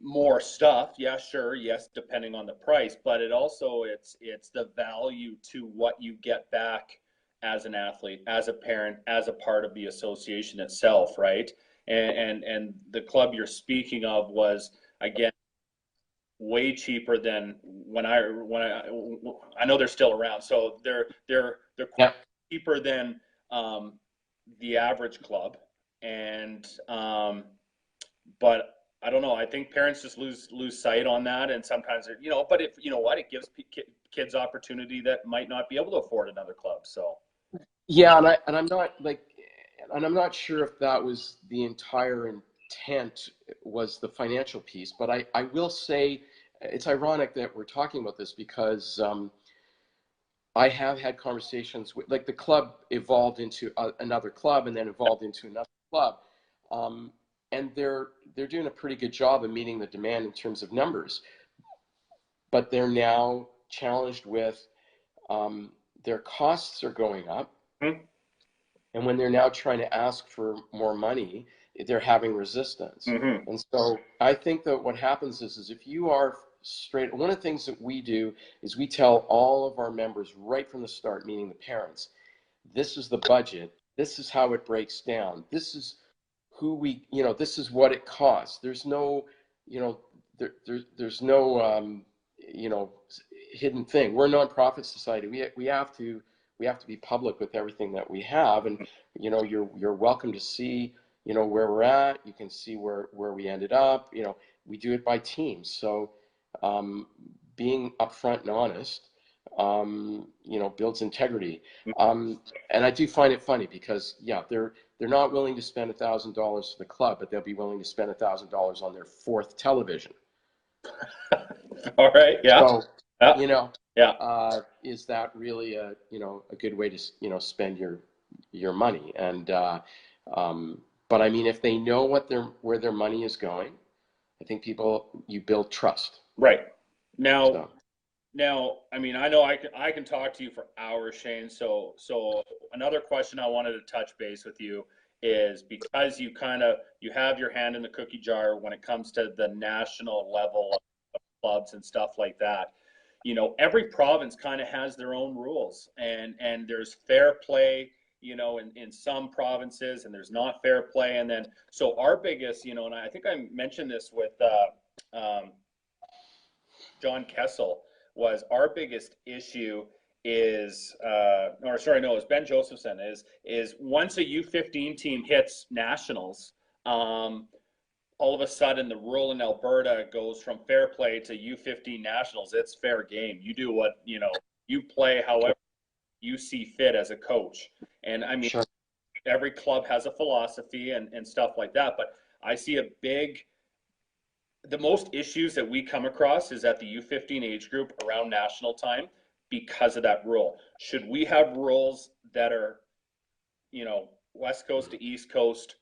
more stuff. Yeah, sure, yes, depending on the price, but it's the value to what you get back as an athlete, as a parent, as a part of the association itself, right? And the club you're speaking of was, again, way cheaper than I know they're still around, so they're Yeah. cheaper than the average club, and but I don't know. I think parents just lose sight on that, and sometimes But if you know what, it gives kids opportunity that might not be able to afford another club. So Yeah, and I'm not sure if that was the entire intent, was the financial piece, but I will say it's ironic that we're talking about this because I have had conversations with, like, the club evolved into another club and then evolved into another club, and they're doing a pretty good job of meeting the demand in terms of numbers, but they're now challenged with their costs are going up. hmm. And when they're now trying to ask for more money, they're having resistance. Hmm. And so I think that what happens is if you are straight, one of the things that we do is we tell all of our members right from the start, meaning the parents, this is the budget, this is how it breaks down, this is who we, this is what it costs. There's no, there's no, you know, hidden thing. We're a nonprofit society. We have to be public with everything that we have, and you're welcome to see where we're at. You can see where we ended up. We do it by teams, so being upfront and honest builds integrity. And I do find it funny because yeah, they're not willing to spend $1,000 for the club, but they'll be willing to spend $1,000 on their fourth television. All right, yeah, So, yeah, you know, yeah. is that really a good way to spend your money? And but I mean, if they know where their money is going, I think you build trust. Right. Now, So I mean, I know I can talk to you for hours, Shane. So another question I wanted to touch base with you is, because you have your hand in the cookie jar when it comes to the national level of clubs and stuff like that. Every province kind of has their own rules, and there's fair play, in some provinces, and there's not fair play. And then, so our biggest, and I think I mentioned this with John Kessel, was our biggest issue is, or sorry, no, it's Ben Josephson, is once a U15 team hits nationals, all of a sudden the rule in Alberta goes from fair play to U15 nationals. It's fair game. You do what, you play however you see fit as a coach. And I mean, sure. every club has a philosophy and stuff like that, but I see the most issues that we come across is at the U15 age group around national time because of that rule. Should we have rules that are, West Coast to East Coast,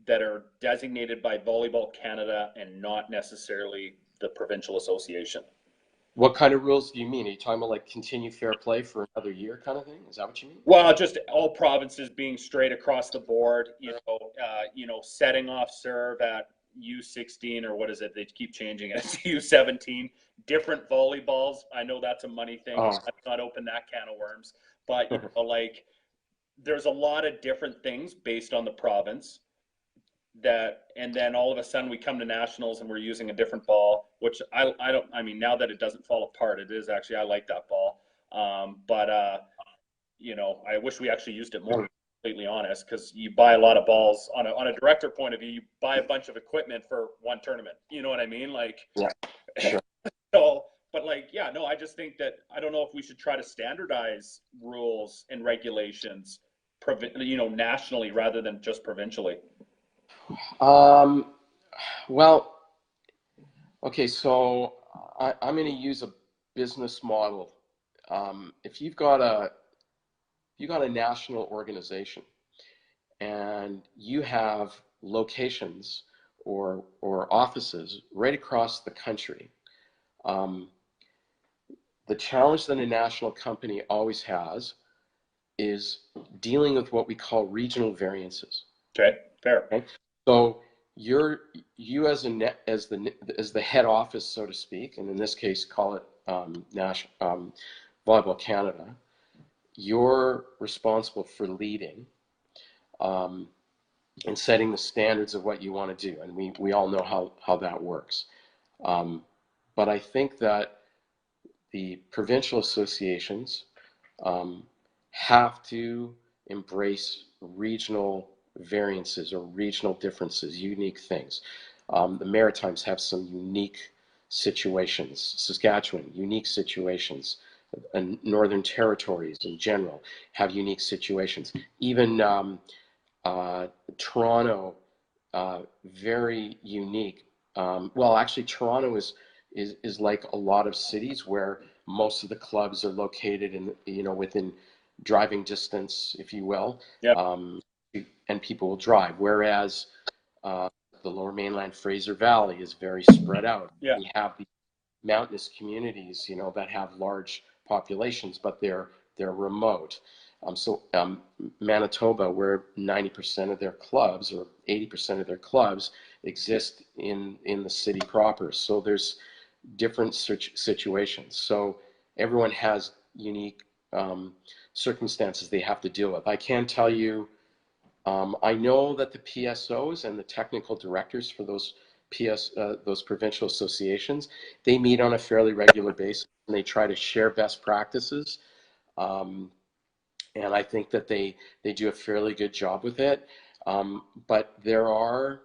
that are designated by Volleyball Canada and not necessarily the provincial association? What kind of rules do you mean? Are you talking about like continue fair play for another year kind of thing? Is that what you mean? Well, just all provinces being straight across the board, setting off serve at U16, or what is it? They keep changing it. It's U17. Different volleyballs. I know that's a money thing. Oh, Let's not open that can of worms. But like, there's a lot of different things based on the province, and then all of a sudden we come to nationals and we're using a different ball, which I don't. I mean, now that it doesn't fall apart, it is actually, I like that ball. But you know, I wish we actually used it more, to be completely honest, because you buy a lot of balls on a director point of view. You buy a bunch of equipment for one tournament. You know what I mean? Like, Yeah, sure. so, but like, yeah, no, I just think that I don't know if we should try to standardize rules and regulations, you know, nationally rather than just provincially. Well, okay, so I'm going to use a business model. If you got a national organization and you have locations or offices right across the country, um, the challenge that a national company always has is dealing with what we call regional variances. Okay, fair. Okay, so you as as the head office, so to speak, and in this case, call it National Volleyball Canada. You're responsible for leading and setting the standards of what you want to do, and we all know how that works. But I think that the provincial associations have to embrace regional variances or regional differences, unique things. The Maritimes have some unique situations, Saskatchewan, unique situations, and Northern Territories in general have unique situations. Even Toronto, very unique. Well, actually, Toronto is like a lot of cities where most of the clubs are located in, you know, within driving distance, if you will, Yeah. and people will drive. Whereas the Lower Mainland Fraser Valley is very spread out. Yeah. We have these mountainous communities, you know, that have large populations, but they're remote. Manitoba, where 90% of their clubs or 80% of their clubs exist in the city proper. So there's different situations. So everyone has unique circumstances they have to deal with. I can tell you, I know that the PSOs and the technical directors for those provincial associations, they meet on a fairly regular basis and they try to share best practices. And I think that they do a fairly good job with it. But there are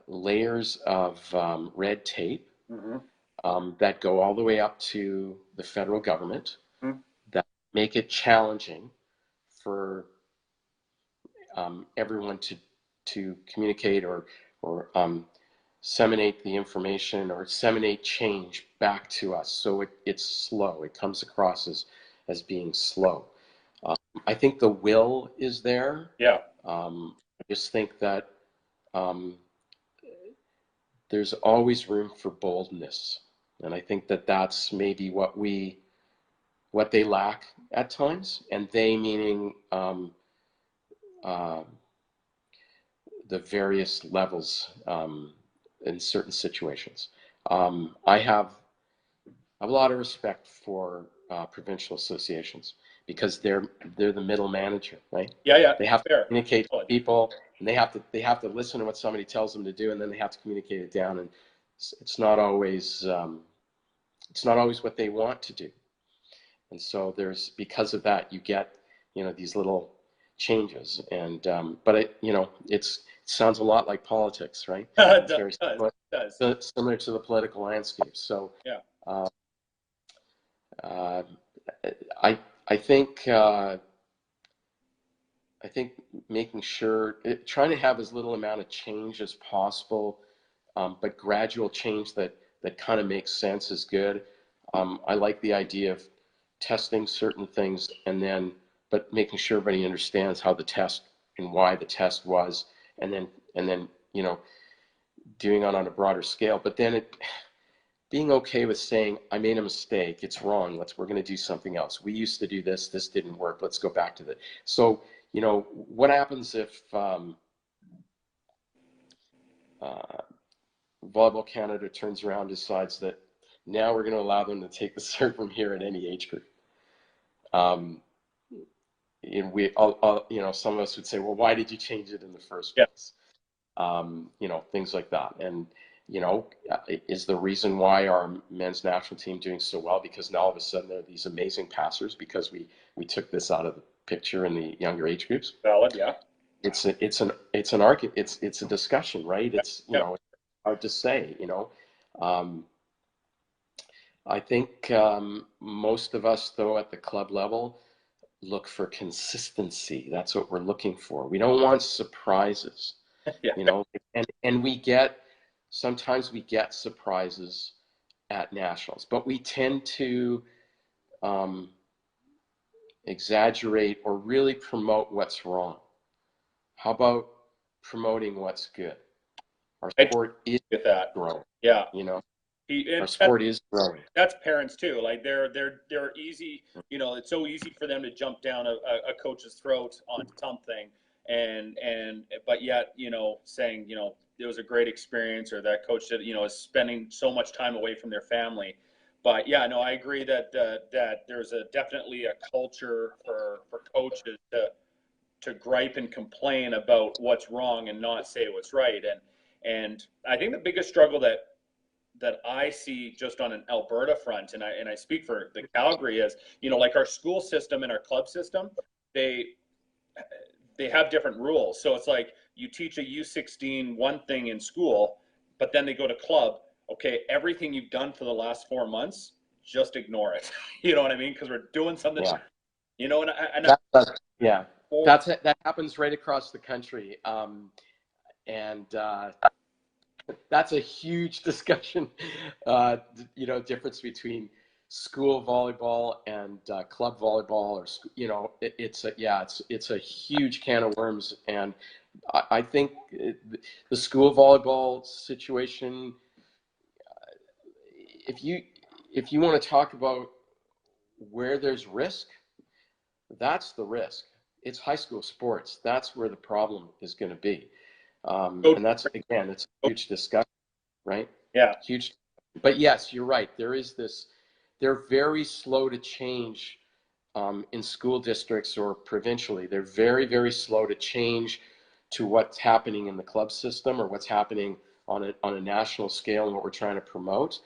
layers of red tape that go all the way up to the federal government that make it challenging for everyone to communicate or disseminate the information or disseminate change back to us. So it's slow. It comes across as being slow. I think the will is there. Yeah. I just think that there's always room for boldness, and I think that that's maybe what they lack at times, and they meaning the various levels in certain situations. I have a lot of respect for provincial associations because they're the middle manager, right? Yeah. Yeah. They have to Fair. communicate to people, and they have to listen to what somebody tells them to do, and then they have to communicate it down. And it's not always what they want to do. And so there's because of that you get, you know, these little changes. And but it sounds a lot like politics, right? It It's very similar to the political landscape. So yeah. uh, I think making sure trying to have as little amount of change as possible, but gradual change that kind of makes sense is good. I like the idea of testing certain things but making sure everybody understands how the test and why the test was, and then doing it on a broader scale. But then being okay with saying, I made a mistake, it's wrong, we're going to do something else. We used to do this didn't work, let's go back to that. So, what happens if Volleyball Canada turns around and decides that now we're going to allow them to take the serve from here at any age group? And some of us would say, well, why did you change it in the first Yeah. place? Things like that. you know, is the reason why our men's national team doing so well because now all of a sudden they're these amazing passers because we took this out of the picture in the younger age groups. Valid, yeah. It's an argument. It's a discussion, right? It's Yep. it's hard to say. I think most of us, though, at the club level, look for consistency. That's what we're looking for. We don't want surprises, Yeah. And sometimes we get surprises at nationals, but we tend to exaggerate or really promote what's wrong. How about promoting what's good? Our sport is Get that. growing. Yeah. Our sport is growing. That's parents too. Like they're easy. It's so easy for them to jump down a coach's throat on something, but yet saying it was a great experience or that coach did is spending so much time away from their family. But yeah, no, I agree that there's definitely a culture for coaches to gripe and complain about what's wrong and not say what's right. And I think the biggest struggle that I see just on an Alberta front, and I speak for the Calgary, is like our school system and our club system, they have different rules. So it's like you teach a U16 one thing in school, but then they go to club. Okay, everything you've done for the last 4 months, just ignore it. You know what I mean? Because we're doing something. Yeah. Yeah. That happens right across the country, and that's a huge discussion. Difference between school volleyball and club volleyball, or it's a huge can of worms. And I think the school volleyball situation, if you want to talk about where there's risk, that's the risk. It's high school sports. That's where the problem is going to be. And that's, again, it's a huge discussion, right? Yeah. Huge. But yes, you're right. They're very slow to change in school districts or provincially. They're very, very slow to change to what's happening in the club system or what's happening on a national scale and what we're trying to promote.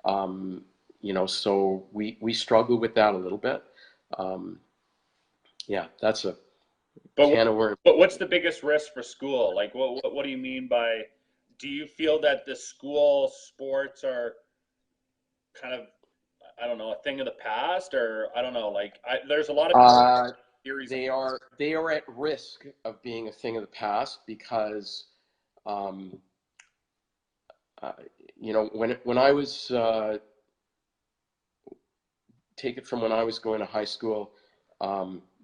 So we struggle with that a little bit. Yeah, that's a can of worms. But what's the biggest risk for school? Like, what do you mean by? Do you feel that the school sports are kind of, I don't know, a thing of the past, or I don't know? Like, there's a lot of theories. They are at risk of being a thing of the past because, when I was take it from when I was going to high school,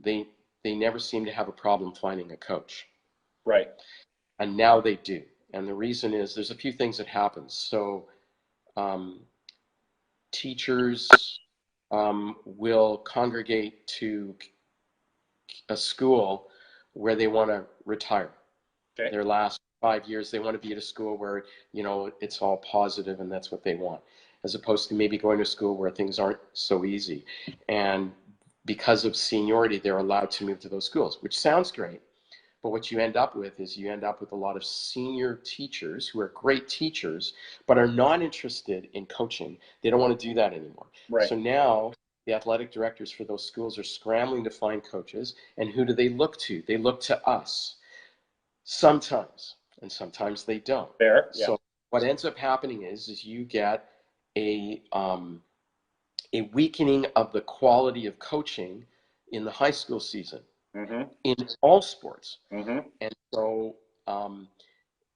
they never seemed to have a problem finding a coach. Right. And now they do. And the reason is there's a few things that happen. So teachers will congregate to a school where they want to retire. Okay. Their last 5 years, they want to be at a school where, it's all positive and that's what they want, as opposed to maybe going to a school where things aren't so easy. And because of seniority, they're allowed to move to those schools, which sounds great. But what you end up with is a lot of senior teachers who are great teachers, but are not interested in coaching. They don't want to do that anymore. Right. So now the athletic directors for those schools are scrambling to find coaches. And who do they look to? They look to us sometimes, and sometimes they don't. Fair. Yeah. So what ends up happening is you get a weakening of the quality of coaching in the high school season. Mm-hmm. In all sports. Mm-hmm. And so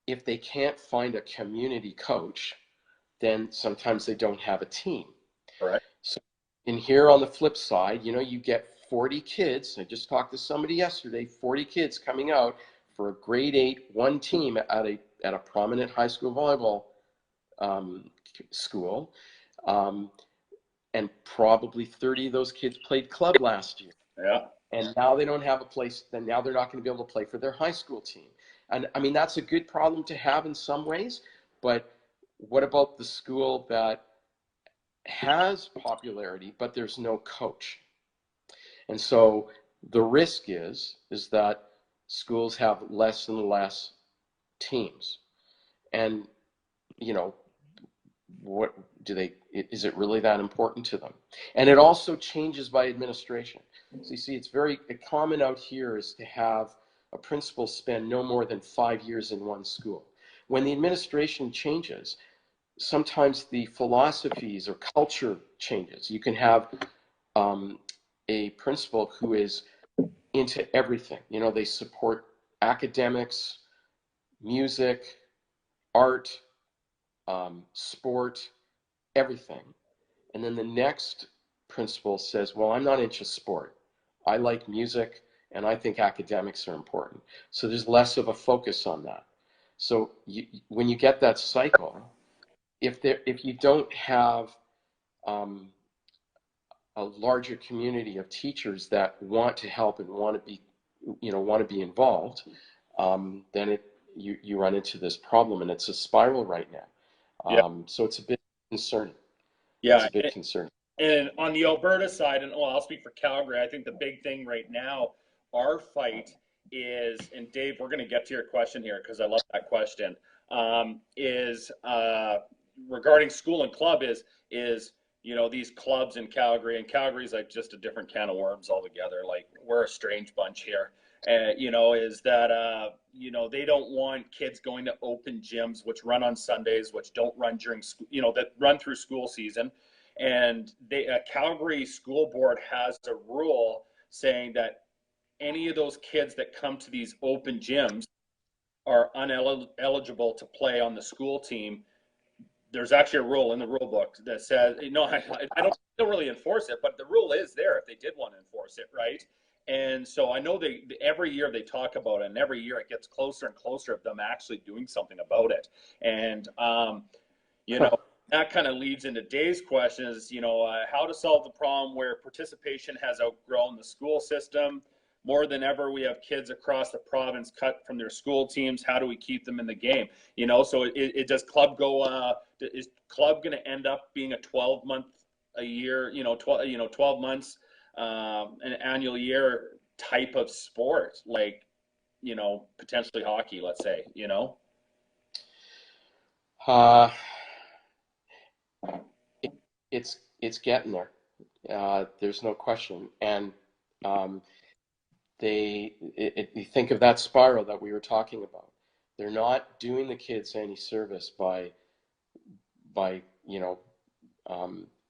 if they can't find a community coach, then sometimes they don't have a team. Correct. So in here on the flip side, you get 40 kids. I just talked to somebody yesterday, 40 kids coming out for a grade 8 one team at a prominent high school volleyball school. And probably 30 of those kids played club last year. Yeah. And now they don't have a place, then now they're not going to be able to play for their high school team. And I mean, that's a good problem to have in some ways, but what about the school that has popularity, but there's no coach? And so the risk is that schools have less and less teams. And you know, what do they, is it really that important to them? And it also changes by administration. So you see, it's very common out here is to have a principal spend no more than 5 years in one school. When the administration changes, sometimes the philosophies or culture changes. You can have a principal who is into everything. You know, they support academics, music, art, sport, everything. And then the next principal says, well, I'm not into sport. I like music and I think academics are important. So there's less of a focus on that. So when you get that cycle, if you don't have a larger community of teachers that want to help and want to be, want to be involved, then you run into this problem, and it's a spiral right now. Yeah. So it's a bit concerning. It's Yeah. a bit concerning. And on the Alberta side, and I'll speak for Calgary, I think the big thing right now, our fight is, and Dave, we're going to get to your question here because I love that question, is regarding school and club is these clubs in Calgary, and Calgary's like just a different can of worms altogether. Like, we're a strange bunch here. Is that they don't want kids going to open gyms which run on Sundays, which don't run during school, that run through school season. And Calgary School Board has a rule saying that any of those kids that come to these open gyms are ineligible to play on the school team. There's actually a rule in the rule book that says, I don't really enforce it, but the rule is there if they did want to enforce it, right? And so I know every year they talk about it, and every year it gets closer and closer of them actually doing something about it. And that kind of leads into Dave's question is, how to solve the problem where participation has outgrown the school system. More than ever, we have kids across the province cut from their school teams. How do we keep them in the game? So does club go, is club going to end up being a 12-month a year, 12 months, an annual year type of sport, like, potentially hockey, let's say, It's getting there. There's no question. And you think of that spiral that we were talking about. They're not doing the kids any service by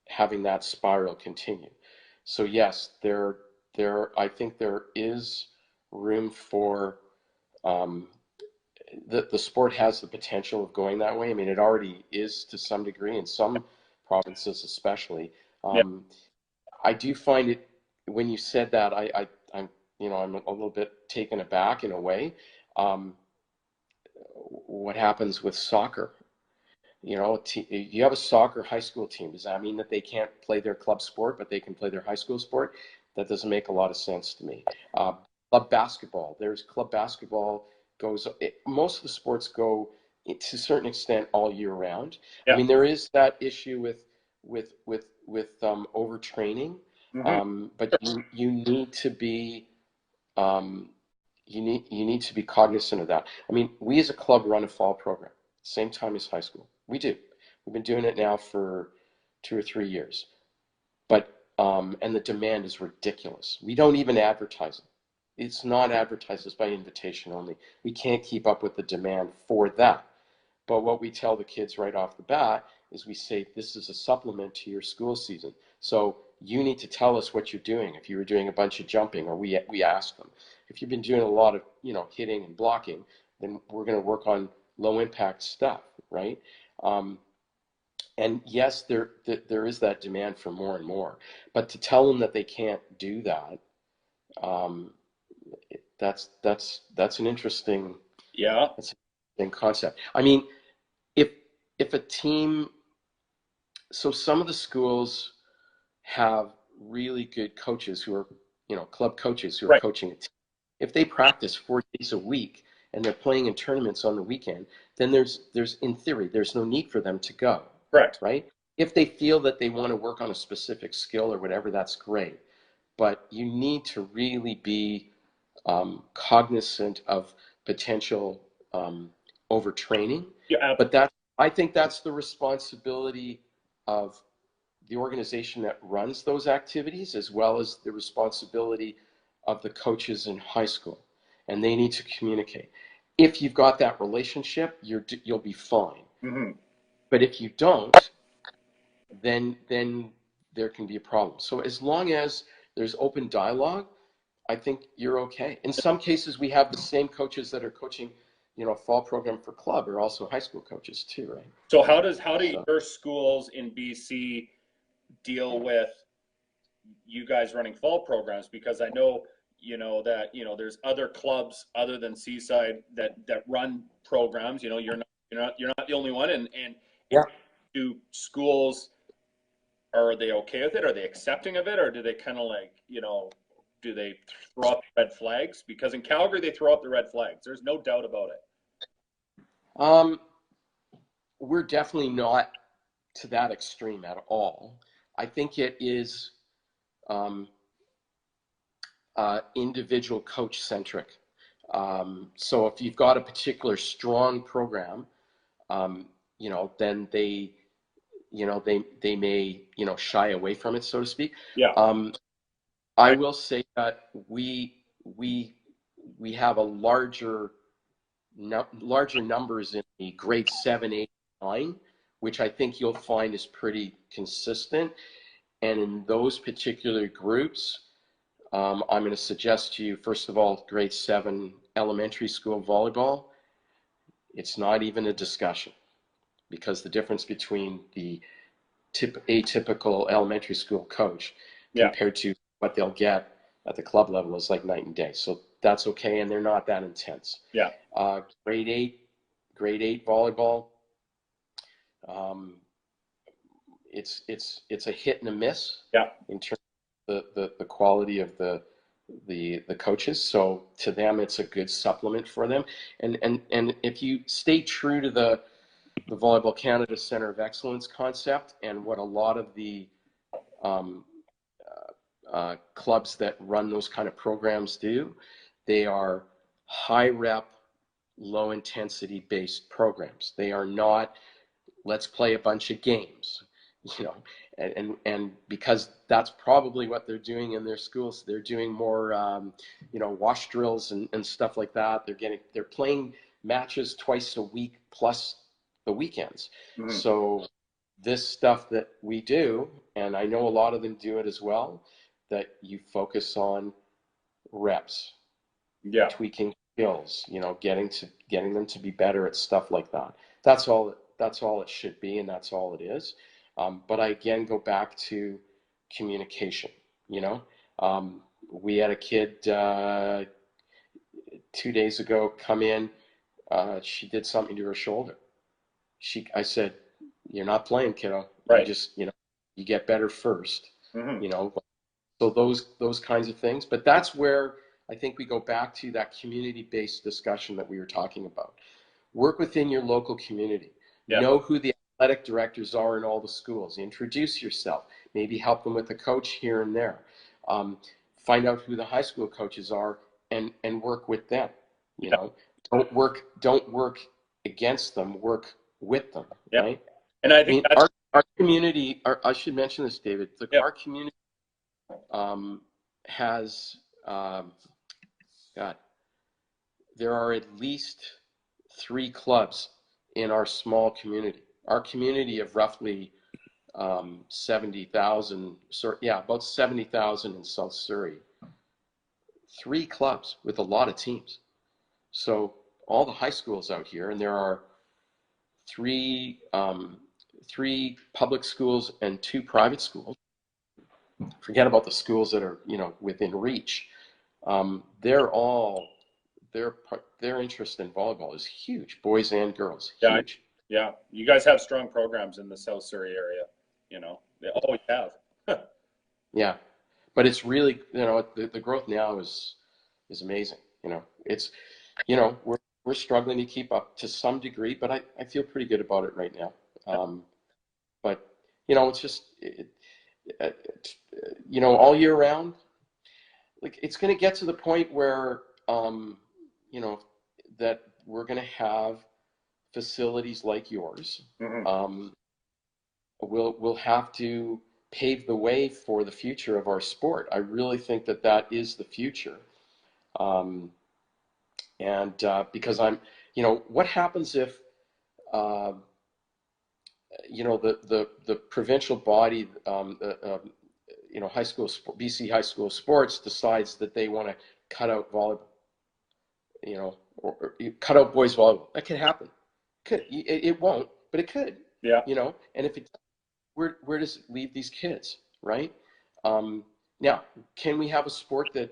having that spiral continue. So yes, I think there is room for the sport has the potential of going that way. I mean, it already is to some degree in some provinces, especially. Yeah. I do find it when you said that I'm a little bit taken aback in a way. What happens with soccer? You have a soccer high school team. Does that mean that they can't play their club sport, but they can play their high school sport? That doesn't make a lot of sense to me. Club basketball. There's club basketball most of the sports go to a certain extent all year round. Yeah. I mean, there is that issue with overtraining, but you need to be you need to be cognizant of that. I mean, we as a club run a fall program, same time as high school. We do. We've been doing it now for 2 or 3 years, but and the demand is ridiculous. We don't even advertise it. It's not advertised, it's by invitation only. We can't keep up with the demand for that. But what we tell the kids right off the bat is we say, this is a supplement to your school season. So you need to tell us what you're doing. If you were doing a bunch of jumping, or we ask them. If you've been doing a lot of hitting and blocking, then we're going to work on low impact stuff, right? And yes, there is that demand for more and more. But to tell them that they can't do that, that's an interesting concept. I mean, if a team, so some of the schools have really good coaches who are club coaches who are coaching a team. If they practice 4 days a week and they're playing in tournaments on the weekend, then there's in theory there's no need for them to go. Correct. Right? If they feel that they want to work on a specific skill or whatever, that's great. But you need to really be cognizant of potential overtraining. Yeah. But that's I think that's the responsibility of the organization that runs those activities, as well as the responsibility of the coaches in high school. And they need to communicate. If you've got that relationship, you'll be fine. Mm-hmm. But if you don't, then there can be a problem. So as long as there's open dialogue, I think you're okay. In some cases, we have the same coaches that are coaching, fall program for club are also high school coaches too, right? So how do your schools in BC deal with you guys running fall programs? Because I know, that, there's other clubs other than Seaside that run programs. You're not the only one. And Yeah. do schools, are they okay with it? Are they accepting of it? Or do they kind of like, do they throw up red flags? Because in Calgary, they throw up the red flags. There's no doubt about it. We're definitely not to that extreme at all. I think it is individual coach centric. So if you've got a particular strong program, then they may, shy away from it, so to speak. Yeah. I will say that we have a larger numbers in the grade 7, 8, 9, which I think you'll find is pretty consistent. And in those particular groups, I'm going to suggest to you, first of all, grade 7 elementary school volleyball, it's not even a discussion, because the difference between the atypical elementary school coach compared to what they'll get at the club level is like night and day. So that's okay, and they're not that intense. Yeah. Grade 8 volleyball, it's a hit and a miss. Yeah. In terms of the quality of the coaches. So to them, it's a good supplement for them. And if you stay true to the Volleyball Canada Center of Excellence concept and what a lot of the clubs that run those kind of programs do, they are high rep, low intensity based programs. They are not, let's play a bunch of games, and because that's probably what they're doing in their schools. They're doing more, wash drills and stuff like that. They're playing matches twice a week plus the weekends. Mm-hmm. So this stuff that we do, and I know a lot of them do it as well, that you focus on reps, tweaking skills, getting them to be better at stuff like that. That's all it should be, and that's all it is. But I again go back to communication. We had a kid 2 days ago come in. She did something to her shoulder. I said, "You're not playing, kiddo. Right. You just, you get better first." Mm-hmm. So those kinds of things. But that's where I think we go back to that community-based discussion that we were talking about. Work within your local community. Yeah. Know who the athletic directors are in all the schools. Introduce yourself. Maybe help them with a coach here and there. Find out who the high school coaches are and work with them. Don't work against them. Work with them. Yeah. Right. And I think our community. I should mention this, David. Our community has there are at least 3 clubs in our small community. Our community of roughly 70,000, about 70,000 in South Surrey. 3 clubs with a lot of teams. So all the high schools out here, and there are 3 public schools and 2 private schools. Forget about the schools that are within reach. Their interest in volleyball is huge, boys and girls. Huge. Yeah, you guys have strong programs in the South Surrey area. They always have. Yeah, but it's really the growth now is amazing. It's we're struggling to keep up to some degree, but I feel pretty good about it right now. But it's just all year round. Like, it's going to get to the point where that we're going to have facilities like yours, Mm-hmm. will have to pave the way for the future of our sport. I really think that that is the future. Um, and because what happens if, uh, the provincial body, high school, BC high school sports decides that they want to cut out volleyball, or cut out boys volleyball. That could happen. Could it won't, but it could. Yeah. And if it, where does it leave these kids, right? Now, can we have a sport that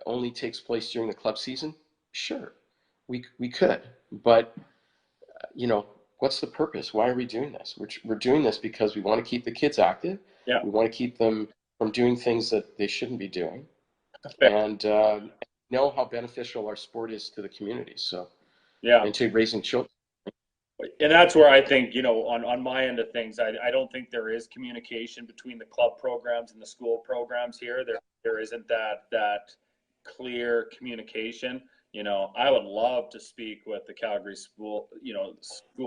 only takes place during the club season? Sure, we could, but what's the purpose? Why are we doing this? We're doing this because we want to keep the kids active. Yeah. We want to keep them from doing things that they shouldn't be doing, Fair. and know how beneficial our sport is to the community. So, Yeah. and to raising children. And that's where I think, on my end of things, I don't think there is communication between the club programs and the school programs here. There isn't that clear communication. I would love to speak with the Calgary school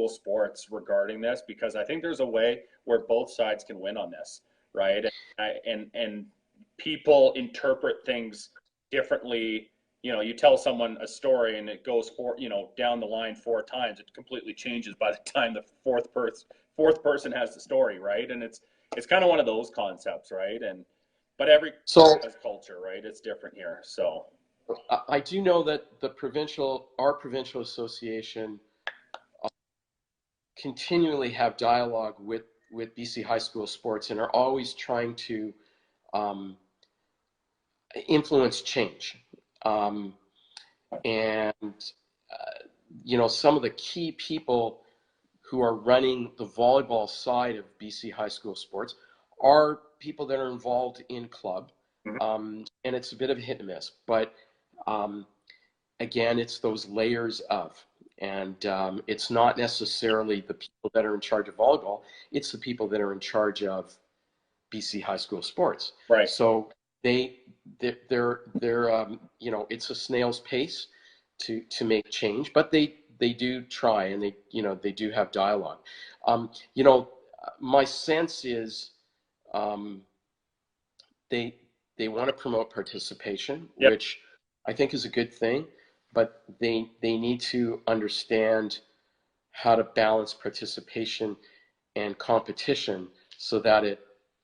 sports regarding this, because I think there's a way where both sides can win on this, right? And people interpret things differently. You tell someone a story and it goes down the line 4 times, it completely changes by the time the fourth person has the story, right? And it's kind of one of those concepts, right? But every has culture, right? It's different here. So I do know that our provincial association continually have dialogue with BC high school sports, and are always trying to influence change. And some of the key people who are running the volleyball side of BC high school sports are people that are involved in club. mm-hmm. And it's a bit of a hit and miss, but again, it's those layers of, and it's not necessarily the people that are in charge of volleyball, it's the people that are in charge of BC high school sports. Right. So they're it's a snail's pace to make change, but they do try, and they do have dialogue. My sense is they want to promote participation, Yep. which I think is a good thing, but they need to understand how to balance participation and competition so that it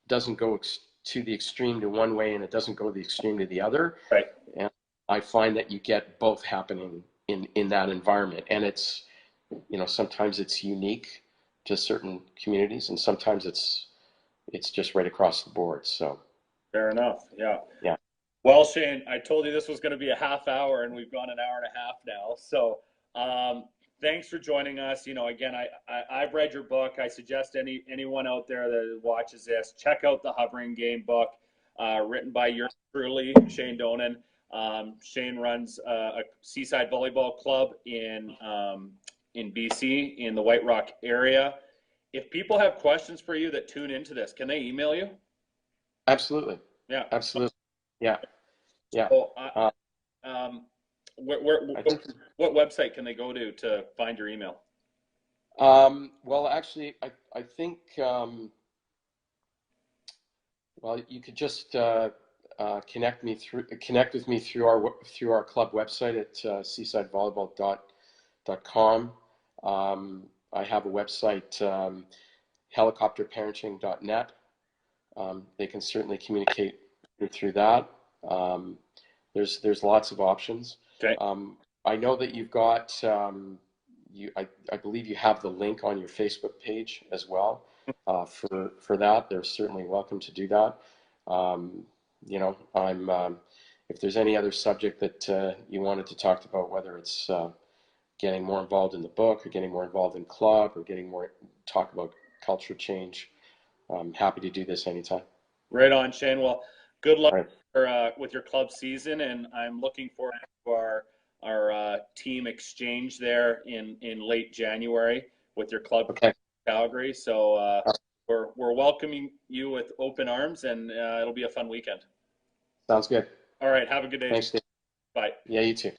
doesn't go to the extreme to one way and it doesn't go the extreme to the other. Right. And I find that you get both happening in that environment. And it's, sometimes it's unique to certain communities, and sometimes it's just right across the board. So Fair enough. Yeah. yeah. Well, Shane, I told you this was going to be a half hour, and we've gone an hour and a half now. So, thanks for joining us. Again, I've read your book. I suggest anyone out there that watches this, check out the Hovering Game book, written by yours truly, Shane Donen. Shane runs a Seaside Volleyball Club in BC, in the White Rock area. If people have questions for you that tune into this, can they email you? Absolutely. Yeah. Absolutely. Yeah. Yeah. So, what website can they go to find your email? Well, actually, I think, well, you could just connect with me through our club website at seasidevolleyball.com. I have a website, helicopterparenting.net. They can certainly communicate through that. There's lots of options. Okay. I know that you've got I believe you have the link on your Facebook page as well. For that, they're certainly welcome to do that. If there's any other subject that you wanted to talk about, whether it's getting more involved in the book, or getting more involved in club, or talk about cultural change, I'm happy to do this anytime. Right on, Shane. Well, good luck Right. with your club season, and I'm looking forward to our team exchange there in late January with your club. Okay. Calgary. So we're welcoming you with open arms, and it'll be a fun weekend. Sounds good. All right. Have a good day. Thanks, Dave. Bye. Yeah, you too.